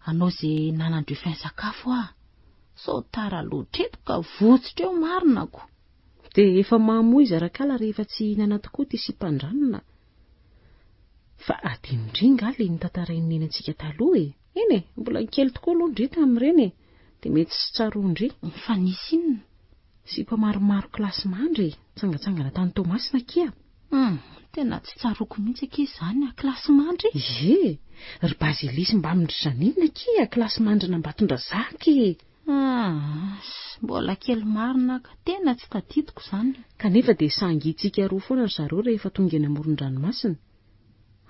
anao ze nanandro fain sakafo sao tara loatreto ka votsitra eo marinako.
Dia efa mamoiza rakala rehefa tsy hihinana tokoa ty sipandranona. Fa adimindringa le nitantarainy nenantsika taloha e. Eny mbola kely tokoa aloha ndrita amin'ireny dia mety sy tsaroandry.
Fa nisy inona?
Sipa maromaro kilasy mandry tsangatsangana tany Tomasina kia.
Tena tsy tsaroko mihitsy aky izany kilasy mandry.
Ry Bazilisy mba mindrisanina kia kilasy mandry Nambatondrazaka.
Mbola kely marina ka tena tsy tadidiko zany.
Kanefa dia sangitsika roa foana ry zareo rehefa tonga eny amoron-dranomasina.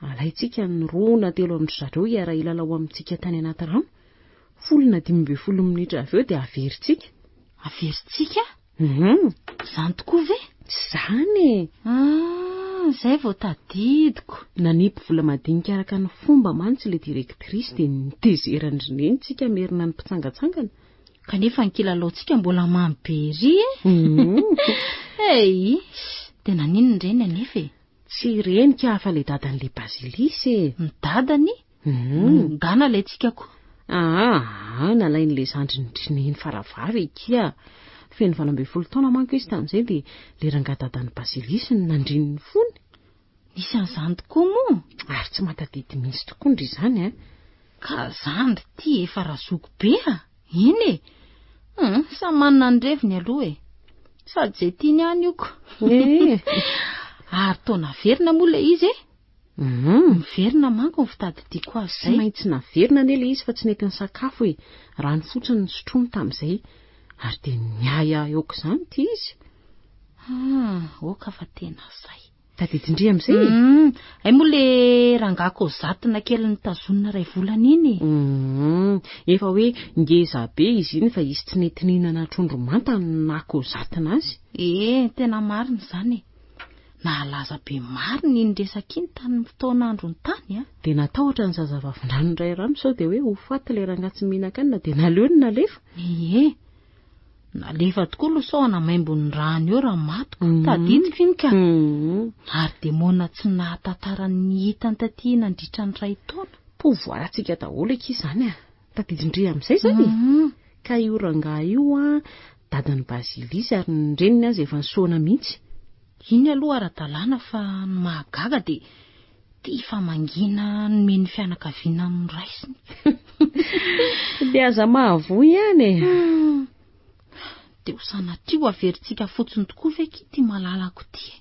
Alaitsika ny 2 na 3 amin'ry zareo hiara ilalao amintsika tany anaty rano. 15 minitra avy eo dia averintsika.
Averintsika? Zany tokoa ve?
Zany.
Zay vao tadidiko.
Nanipy vola madinika araka ny fomba mantsy le direktrisy dia nitezerany renentsika merina ny mpitsangatsangana.
Kanefa ny kilalaontsika mbola mamy be ry e. Tena ninona reny anefa e?
Tsy renika afa le dadan'le Bazilisy.
Ny dadany? Gana le tsika ko.
Nalain'le zandry nydrineny faravary kia. Feno 12 taona manko izy tamin'izay dia le rangadadany Bazilisy nandrininy fony.
Nisy an'izany tokoa moa.
Ary tsy matadidy mihitsy tokoa ndry izany
Ka zandry ty efa razoko be iny e. Sa manana ny reviny aloha e. Sady zay tiany ihany io ko. Ary taona verina moa le izy e. Miverina manko ny fitadidiako azy zay.
Tsy maintsy naverina ane le izy fa tsy nety ny sakafo e. Rano fotsiny ny sotroiny tamin'izay. Ary dia miaya eoko izany ty izy.
Oka fa tena zay.
Tadidindry amin'izay.
Ay moa le rangako zatina kely nitazonina 2 volana iny.
Efa hoe ngeza be izy iny fa izy tsy nety nihinana trondro manta nako zatina azy.
Tena marina zany. Nahalaza be marina iny resaka iny tany fotoanandro ny tany
dia natahotra ny zazavavin-drano iray rano sao dia hoe ho faty le rangatsy mihinan-kanina dia naleo ny nalefa.
Nalefa tokoa aloha sao anamaimbo-ny rano eo raha matoko. Tadidiko iny ka. Ary dia mona tsy nahatantara ny hitany taty nandritra ny 2 taona.
Povoarantsika daholo eky izany tadidindry amin'izay zany. Ka io ranga io dadan'ny Bazilisy ary ny reniny azy efa nisoana mihitsy.
Iny aloha ara-dalàna fa ny mahagaga dia tia famangina ny meny fianakaviana amin'ny raisiny.
Dia aza mahavoy ihany
dia ho sanatria ho averintsika fotsiny tokoa ve tia malalako ty.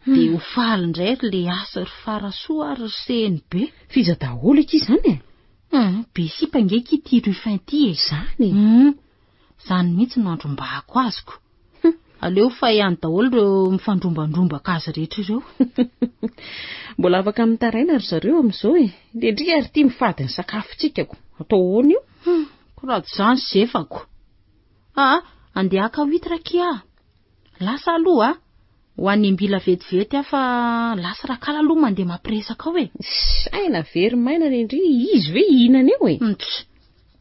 Dia ho faly indray le asa ry farasoa ary seny be.
Fiza daholo eky izany
be sipa ngeky ity rufin ty
zany.
Zany mihitsy no andrombahako azoko. Aleo fa ihany daholo ireo mifandrombandrombaka azy rehetra ireo.
Mbola afaka mitaraina ry zareo amin'izao indrindra ary tia mifady ny sakafontsika atao ahoana io?
Korato izany zefako. Andeha aka 8 rakia. Lasa aloha ho any ambila vetivety fa lasa rakala aloha mandeha mampiresaka ao
Aina very maina rendry izy ve ihinana eo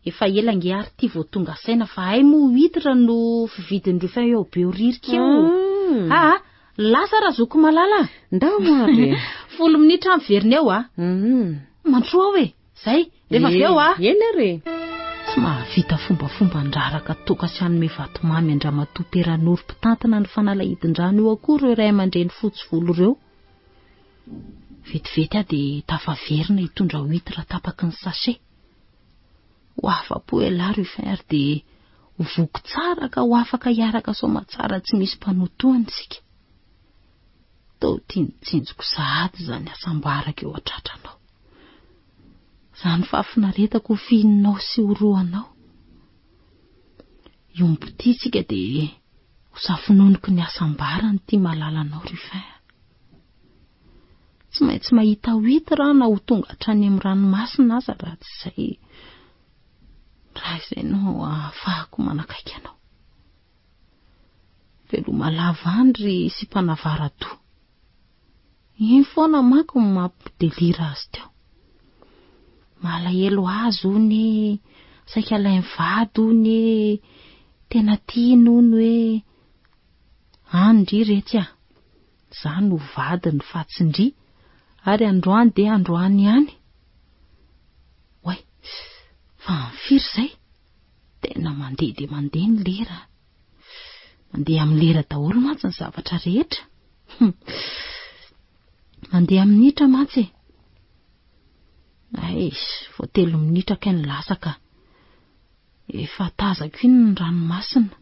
Efa ela nge ary ty vao tonga saina fa ay mo 8 no fividin'ireo fa eo be ririka eo. Lasa razoko malala.
Ndao ary
10 minitra amin'ny verina eo Mantroa zay rehefa avy eo
Eny re.
Tsy mahavita fombafomban-draraka toka sy anome vatomamy Andramatoa-Peranoro mpitantana ny fanalahidin-drano eo akory ireo ray aman-dreny fotsy volo ireo. Vetivety aho dia tafaverina hitondra huître tapaky ny sachet. Ho afa-po ialahy Ruffin ary dia voky tsara ka ho afaka hiaraka somatsara tsy misy mpanotoany sika. Tao tianjinjoko sahady izany asambaraka eo atrátranao. Izany fafinaretako ho fihinao sy horoanao. Iombotitsika dia ho safinoniko ny asambarany tia malalanao Ruffin. Tsy maintsy mahita huître na ho tonga hatrany amin'ny ranomasina aza raha tsy izay. Raha izay no ahafahako manakaiky anao. Veloma lavandry sy mpanavara-doha. Iny foana manko ny mampidelira azy teo. Malahelo azy ony, saika ilay mivady ony, tena tiany ony hoe andry retsy ah. Izany ho vady ny fatsindry, ary androany dia androany ihany. Way, fa firy izay? Tena mandeha dia mandeha ny lera. Mandeha amin'ny lera daholo mantsy ny zavatra rehetra. Mandeha amin'ny minitra mantsy. Ay, vao 3 minitra ka ny lasaka. Efa tazako iny ny ranomasina.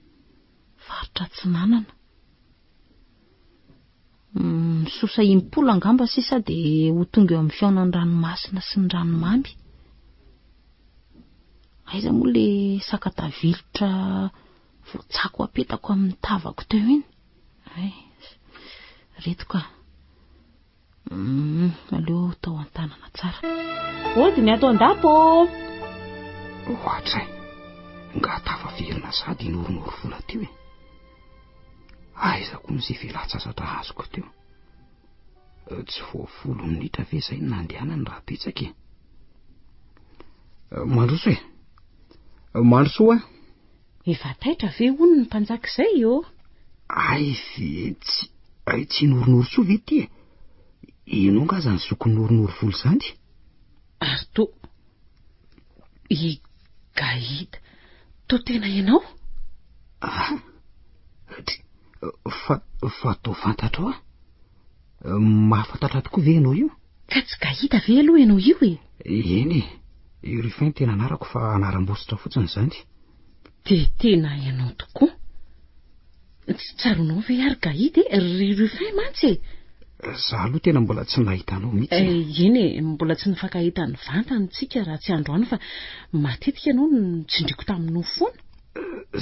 Faritra Atsinanana. Sosa impolo angamba sisa dia ho tonga eo amin'ny fiaonan'ny ranomasina sy ny ranomamy. Aiza moa le sakatavilotra voatsako apetako amin'ny tavako teo iny. Ay, reto ka. Aleo tao an-tanana tsara.
Odiny ato an-dapo.
Ohatray, nga tafaverina sady inoronoro vola teo e. Aizako n'izay velatsasatra azoko teo. Tsy vao 10 minitra ve izay nandehanany raha betsaka e. Mandroso e. Mandrosoa.
Efa taitra ve hono ny mpanjaka izay io?
Ay ve tsy inoronoro so ve ty e. Ino nga zany zoko noronoro volo zany?
Arto. I Gaïda. To tena ianao?
Fa to fantatra mahafantatra tokoa ve ianao io?
Ka tsy Gaïda ve aloha ianao io e?
Eny e, Ruffin tena anarako fa anaram-bositra fotsiny izany.
Dia tena ianao tokoa. Tsy tsaronao ve ary Gaïda e? Ry Ruffin mantsy e.
Zaho aloha tena mbola tsy nahitanao mihitsy.
Eny e, mbola tsy nifankahita ny vantantsika raha tsy androany fa matetika ianao no tsindriko taminao foana.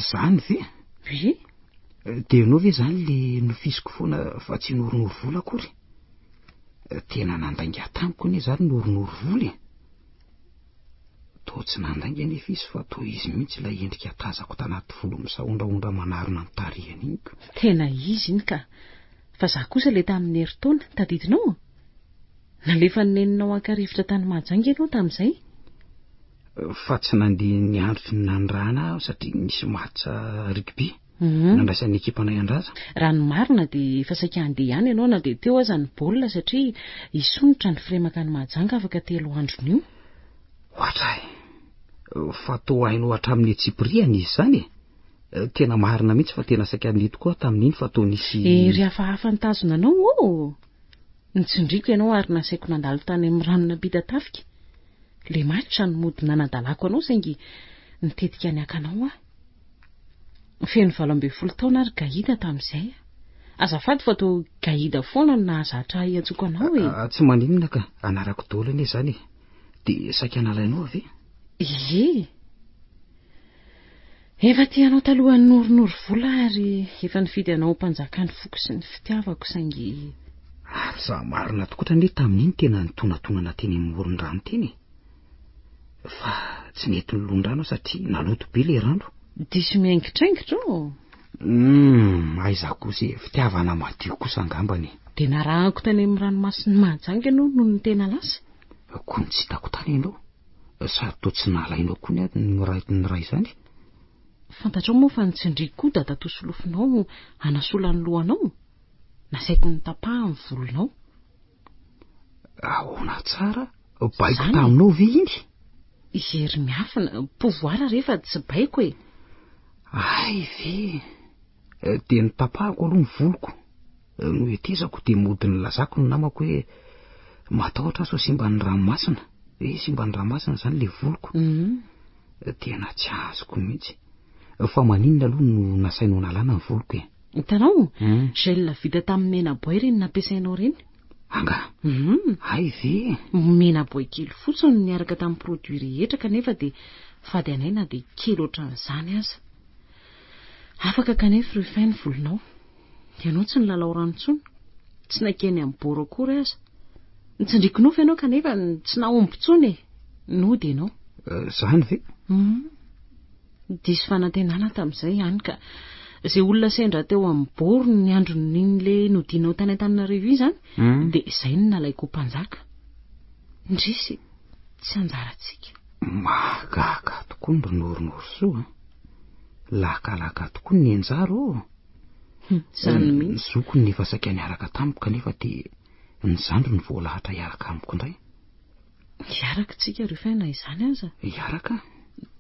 Zany ve?
Ie.
Dia ianao ve zany le nofisiko foana fa tsy noronoro vola akory? Tena nandainga tamiko anie zany noronoro vola e. To tsy nandainga nefa izy fa to izy mihitsy ilay endrika tazako tanaty volo misaondraondra manarona ny tarehany iny.
Tena izy iny ka. Fa za kosa le tamin'ny herintaona tadidinao? Nalefa neninao ankarivotra tany Mahajanga ianao tamin'izay?
Fa tsy nandeha ny andro nandrana satria nisy matsa rugby. Nandraisan'ny ekipanay Andraza.
Raha ny marina dia efa saika andeha ihany ianao na dia teo aza ny baolina satria isonitra ny firemaka ny Mahajanga afaka 3 andron'io.
Ohatray. Fa to hainao hatramin'ny Tsipriana izy zany e. Tena marina mihitsy fa tena saika ny tokoa tamin'iny fa to nisy
ry hafahafa nitazona anao o. Nitsindriko ianao ary nasaiko nandalo tany amin'ny ranona bita tafika. Le matra ny mody nanadalako anao saingy nitetika ny akanao ah. Feno 12 taona ary Gaïda tamin'izay. Azafady fa to Gaïda foana no nahazatra hiantsoko anao e.
Tsy maninona ka, anarako daholo anie zany e. Dia saika nalainao ave?
Ie. Efa tianao taloha ny noronoro vola ary efa nifidy anao mpanjakany foko sy ny fitiavako saingy.
Za marina tokoa ny tamin'iny tena nitonantonana teny amoron-drano teny. Fa tsy nety nilondrano satria naloto be le rano.
Diso miaingitraingitra o.
Aiza kosa fitiavana madio kosa angambany.
Dia narahako tany amin'ny ranomasiny Mahajanga ianao noho ny tena lasa.
Koa ny tsy hitako tany ianao. Sary to tsy nalainao koa ny ray izany.
Fantatrao moa fa nitsindriko koa dada tosolofinao hanasola ny lohanao. Nasaiko ny tapahany volonao.
Ahoana tsara? Baiko taminao ve iny?
Izery miafina pouvoir rehefa tsy baiko e.
Ay ve dia nitapahako aloha ny voloko no etezako dia mody ny lazako ny namako hoe matahotra aso simba ny ranomasina simba ny ranomasina zany le voloko tena tsy azoko mihitsy fa maninona aloha no nasainao nalàna ny voloko e.
Hitanao gel vita tamin'ny menaboay reny nampiasainao reny.
Anga ay ve
menaboay kely fotsiny niaraka tamin'ny produit rehetra kanefa dia fady anay na dia kely ohatran'izany aza. Afaka kanefa Rufin ny volonao. Ianao tsy nilalao rano intsony, tsy nakeny amin'ny borokory aza. Nitsindriky nofy ianao kanefa tsy naomby intsony e. Nody ianao.
Zany ve?
Diso fanantenana tamin'izay ihany ka izay olona sendra teo amin'ny boro ny andron'in'le nodinao tany Antananarivo iny zany dia izay no nalaiko mpanjaka. Ndrisy tsy anjarantsika.
Mahagaga tokoa ny ronoronorosoa. Lakalaka tokoa ny anjara
Zany mihitsy.
Zoko ny efa saika niaraka tamiko kanefa dia ny zandro ny voalahatra hiaraka amiko indray.
Hiaraka tsika Rufin na izany aza.
Hiaraka?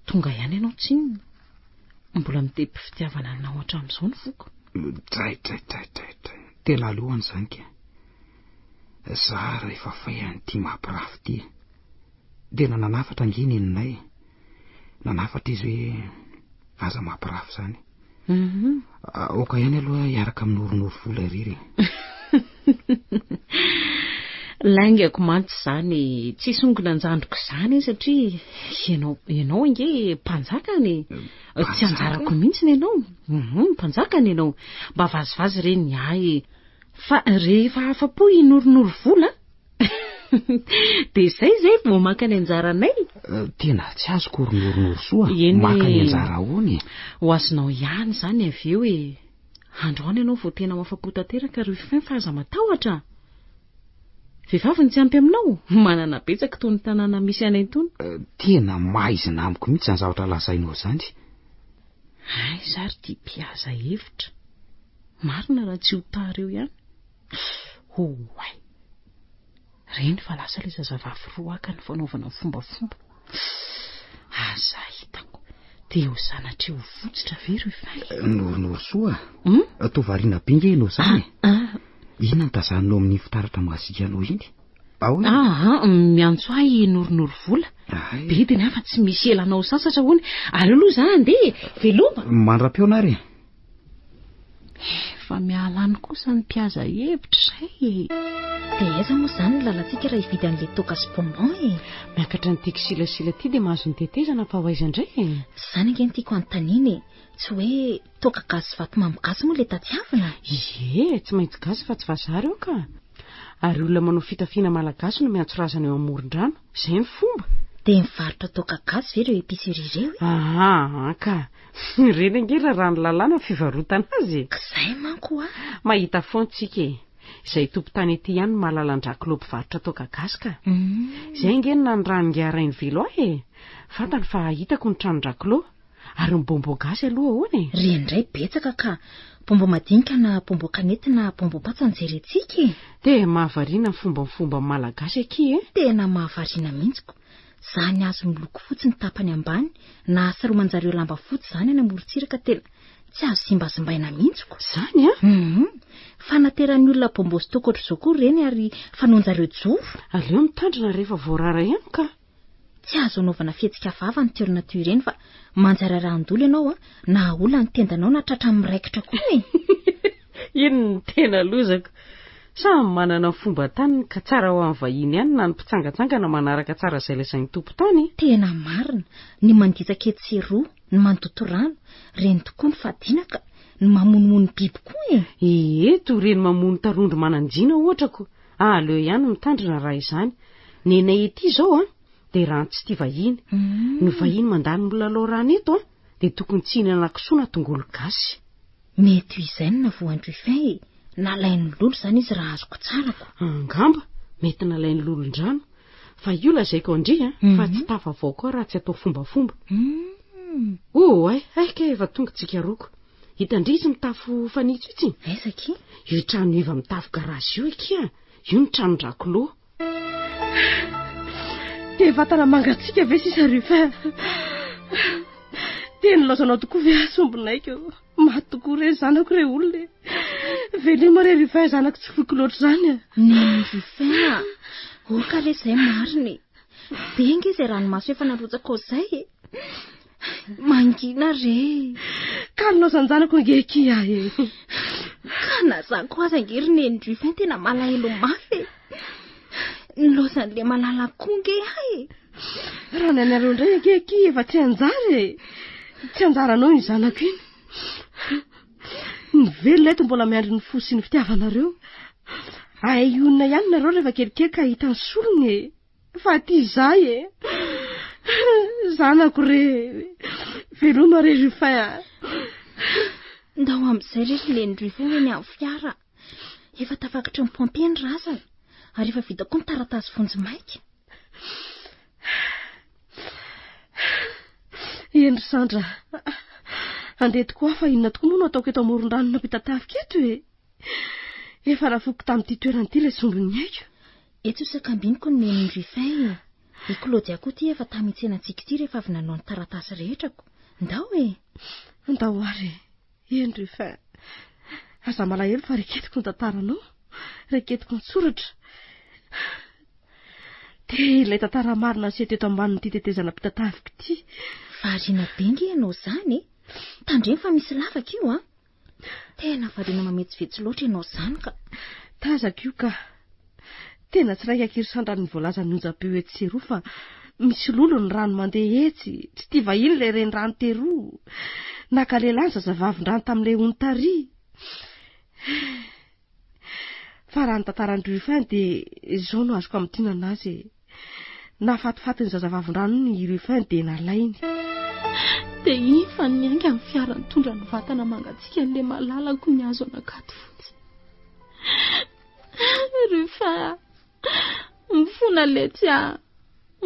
Tonga ihany ianao tsinona. Mbola mitepy fitiavana anao hatramin'izao ny foko.
Tray. Tela alohany zany ka. Za rehefa faiany tia mampirafy tia. Dia nanafatra angeny ninay. Nanafatra izy hoe aza mampirafy zany. Oka ihany aloha hiaraka amin'ny oronoro vola irery.
Laingako mantsy zany tsy songona anjandroko izany satria ianao inge mpanjakany. Tsy anjarako mihitsy ianao. Mpanjakany ianao. Mba vazivazy reny ay. Fa rehefa afa-po inoronoro vola dia izay vao maka ny anjaranay.
Tena tsy azoko oronoro soa. Maka ny anjara hoany.
Ho azonao ihany zany avy eo e. Androany ianao vao tena mafapo tanteraka Rufin fa aza matahotra. Vehivavy ny tsy ampy aminao. Manana betsaka toy ny tanàna misy anay tony.
Tena maizina amiko mihitsy ny zavatra lazainao zany.
Ay zary tia mpihaza hevitra. Marina raha tsy ho tareo ihany. Hoay. Reny fa lasa ilay zazavavy roa aka ny fanaovana fombafomba. Aza hitako. Dia ho sanatra eo votsitra ve Rufin?
Noronoro soa. Tovariana be nge ianao zany. Inona ny tazaninao amin'ny fitaratra mahasikanao iny?
Miantso ahy noronoro vola. Be dia nefa tsy misy elanao sasatra hoany. Ary aloha zany andeha veloma.
Mandrapeo nare.
Fa mialany kosa ny mpihaza hevitra izay.
Dia aiza moa izany ny lalantsika raha hividy an'ilay toaka sy bonbon e.
Miakatra ny tiako silasila ity dia mahazo ny tetezana fa hoaiza indray e.
Izany ange ny tiako anontaniny. Tsy hoe toaka gasy sy vatomamy gasy moa ilay tatiavina.
Ie, tsy maintsy gasy fa tsy vazary eo ka. Ary olona manao fitafiana malagasy no miantso razana eo amoron-drano. Izay ny fomba.
Dia mivarotra toaka gasy ve ireo épicerie ireo?
Ka. Ireny ange raha ny lalàna fivarotana azy.
Izay manko
mahita foana tsika e. Izay tompon-tany ety ihany Malalandrakola mpivarotra toaka gasy ka. Izay ange na ny ranongiarainy velo ahy e. Fantany fa hitako ny tranondrakola. Ary ny bombo gasy aloha hoany e.
Ry indray betsaka ka. Bombo madinika na bombo kanety na bombo patsa nijerentsika e.
Dia mahavariana ny fomba malagasy aky e.
Tena mahavariana mihitsiko. Zany azo miloko fotsy ny tapany ambany na saromanjareo lamba fotsy zany any amorontsiraka tena tsy azo simbazimbaina mihitsiko.
Zany
Fanateran'ny olona bombo sy toko ohatr'izao koa reny ary fanaonjareo jovo.
Aleo mitandrina rehefa voarara ihany ka.
Tsy azo anaovana fihetsika vava ny teorina toy ireny fa manjary rahandolo ianao na olona ny tendanao na tratra miraikitra koa e.
Ino ny tena lozako. Samy manana fomba taniny ka tsara ho amin'ny vahiny ihany na ny mpitsangatsangana manaraka tsara izay lazainy tompon-tany.
Tena marina. Ny manditsaka etsy roa, ny mandoto rano, reny tokoa ny fadinaka, ny mamonomono biby koa e.
Toy reny mamono tarondro mananjina ohatrako. Aleo ihany mitandrina raha izany. Ny enay ety izao dia raha tsy tia vahiny. Ny vahiny mandany milalao rano eto dia tokony tsy hihinana kisoa na tongolo gasy.
Mety izay no navoan'ny Rufin e. Nalain'ny lolo zany izy raha azoko tsarako.
Angamba mety nalain'ny lolon-drano. Fa io lazaiko andry fa tsy tafavao koa raha tsy atao fombafomba. Aika efa tonga tsika roko. Hitandry izy mitafo fanitso itsy.
Aizaka
io trano iva mitafo garazy io eky io ny tranondrakola.
dia vatana mangatsiaka ve sisa Rufin? Dia nilaozanao tokoa ve asombinaiko maty tokoa re zanako re olona velema re Rufin zanako tsy foky loatra zany a.
Neny Rufin oka re izay mariny benga izay ranomaso efa narotsaka ao izay mangina re
ka nilaozany zanako ngeky ahy
ka nazako aza angery neny Rufin tena malahelo mafy nilaozan'le malala konge ahy
raha nanareo indray ngeky efa tsy anjary tsy anjaranao ny zanako iny nivelona eto mbola miandry ny fo sy ny fitiavanareo aionina ihany nareo rehefa kelikely ka hita ny solony fa ty izay zanako re veloma re Rufin
ndao amin'izay rehetra neny Rufin hoe ny amin'ny fiara efa tafakatra ny pompier ny razana ary efa vita koa ny taratasy vonjy maika.
Endry Sandra andeha tokoa fa inona tokoa moa no ataoko eto amoron-drano nampitantafika eto efa rafoko tamin'ity toerana ity ilay sombony aiko
eto sakambiniko ny neny Rufin Claudia koa ty efa tamitsenantsika ity rehefa avy nanao ny taratasy rehetrako ndao
ndao ary endry Rufin aza malahelo fa reketiko ny tantaranao reketiko ny soratra dia ilay tantara marina sy eto ambanin'ity tetezana mpitantafika ity
variana benga ianao zany tandreny fa misy lavaka io tena variana mametsivetsy loatra ianao zany ka
tazako io ka tena tsy raika kiry Sandra ny voalazany onjam-peo etsy seroa fa misy lolo ny rano mandeha etsy tsy tia vahiny ilay reny rano teroa naka lehilahy ny zazavavin-drano tamin'ilay ontary fa raha ny tantarany Rufin dia izao no azoko amin'tinana azy nafatifaty ny zazavavin-drano ny Rufin dia nalainy
dia iny fa niainga amin'ny fiara nitondra ny vatana mangatsiaka n'ilay malalako ny azo anakaty fotsy Rufin mifona letsy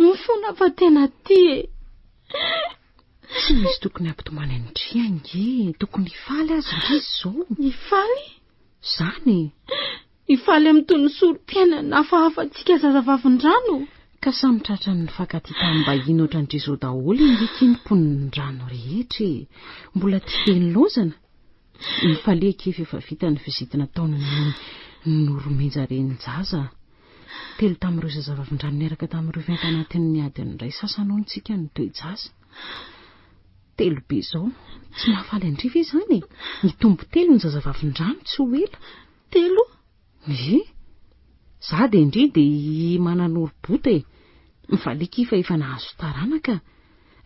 mifona fa tena tia
tsy misy tokony ampitomany an'itria nge tokony ifaly azy indray izao
ifaly
zany
ifaly amin'ny tony sorom-piaina nafahafantsika zazavavin-drano
ka samy tratra ny fakatita tanim-bahiny ohatran'izao daholo ingekiny-pon'ny rano rehetra mbola tia teny lozana nifaleka efa vita ny vizitina taony noromenja reny-jaza telo tamin'ireo zazavavin-drano niaraka tamin'ireo fiainta anatin'ny adiny iray sasanontsika ny toe-jaza telo be izao tsy mahafaly andriva izany ny tombo telo ny zazavavin-drano tsy ho ela
telo
za dia indri dia mananoro-bota mivalika fa efa nahazo taranaka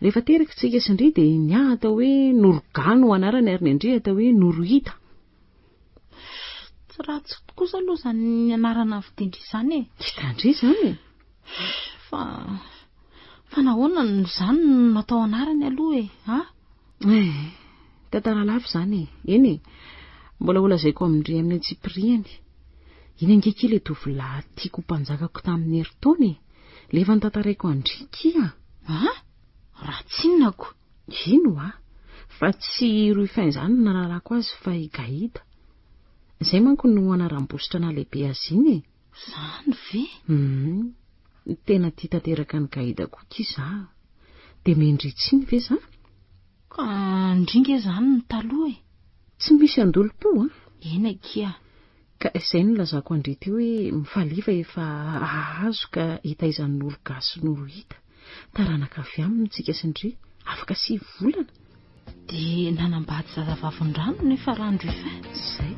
rehefa teraka tsika sy indri dia ny atao hoe norogano ho anarany ary ny andri atao hoe norohita
tsy ratsy kosa aloha izany anarana fitendry izany
tsy tandry izany
fa nahoana izany natao anarany aloha
tantara lafo izany eny mbola olazaiko amin'indray amin'ny Tsipriany iny angeka ilay tovolahy tiako mpanjakako tamin'ny heritaony le efa nitantaraiko andrika
ratsinako
ino fa tsy Rufin izany nalalako azy fa Gaïda izay manko no anaram-bositra na lehibe azy iny
zany ve
tena tia tanteraka ny Gaïda koa iza dia mendritsiny ve za
ka ndringa izany ny taloha
tsy misy andolo-po
eny akia
ka izay no lazako andrety hoe mifaliva efa ahazo ka hitaizan'ny norogasy norohita taranaka avy aminy tsika sindry afaka 7 volana
dia nanambady zazavavin-drano nefa rano Rufin
zay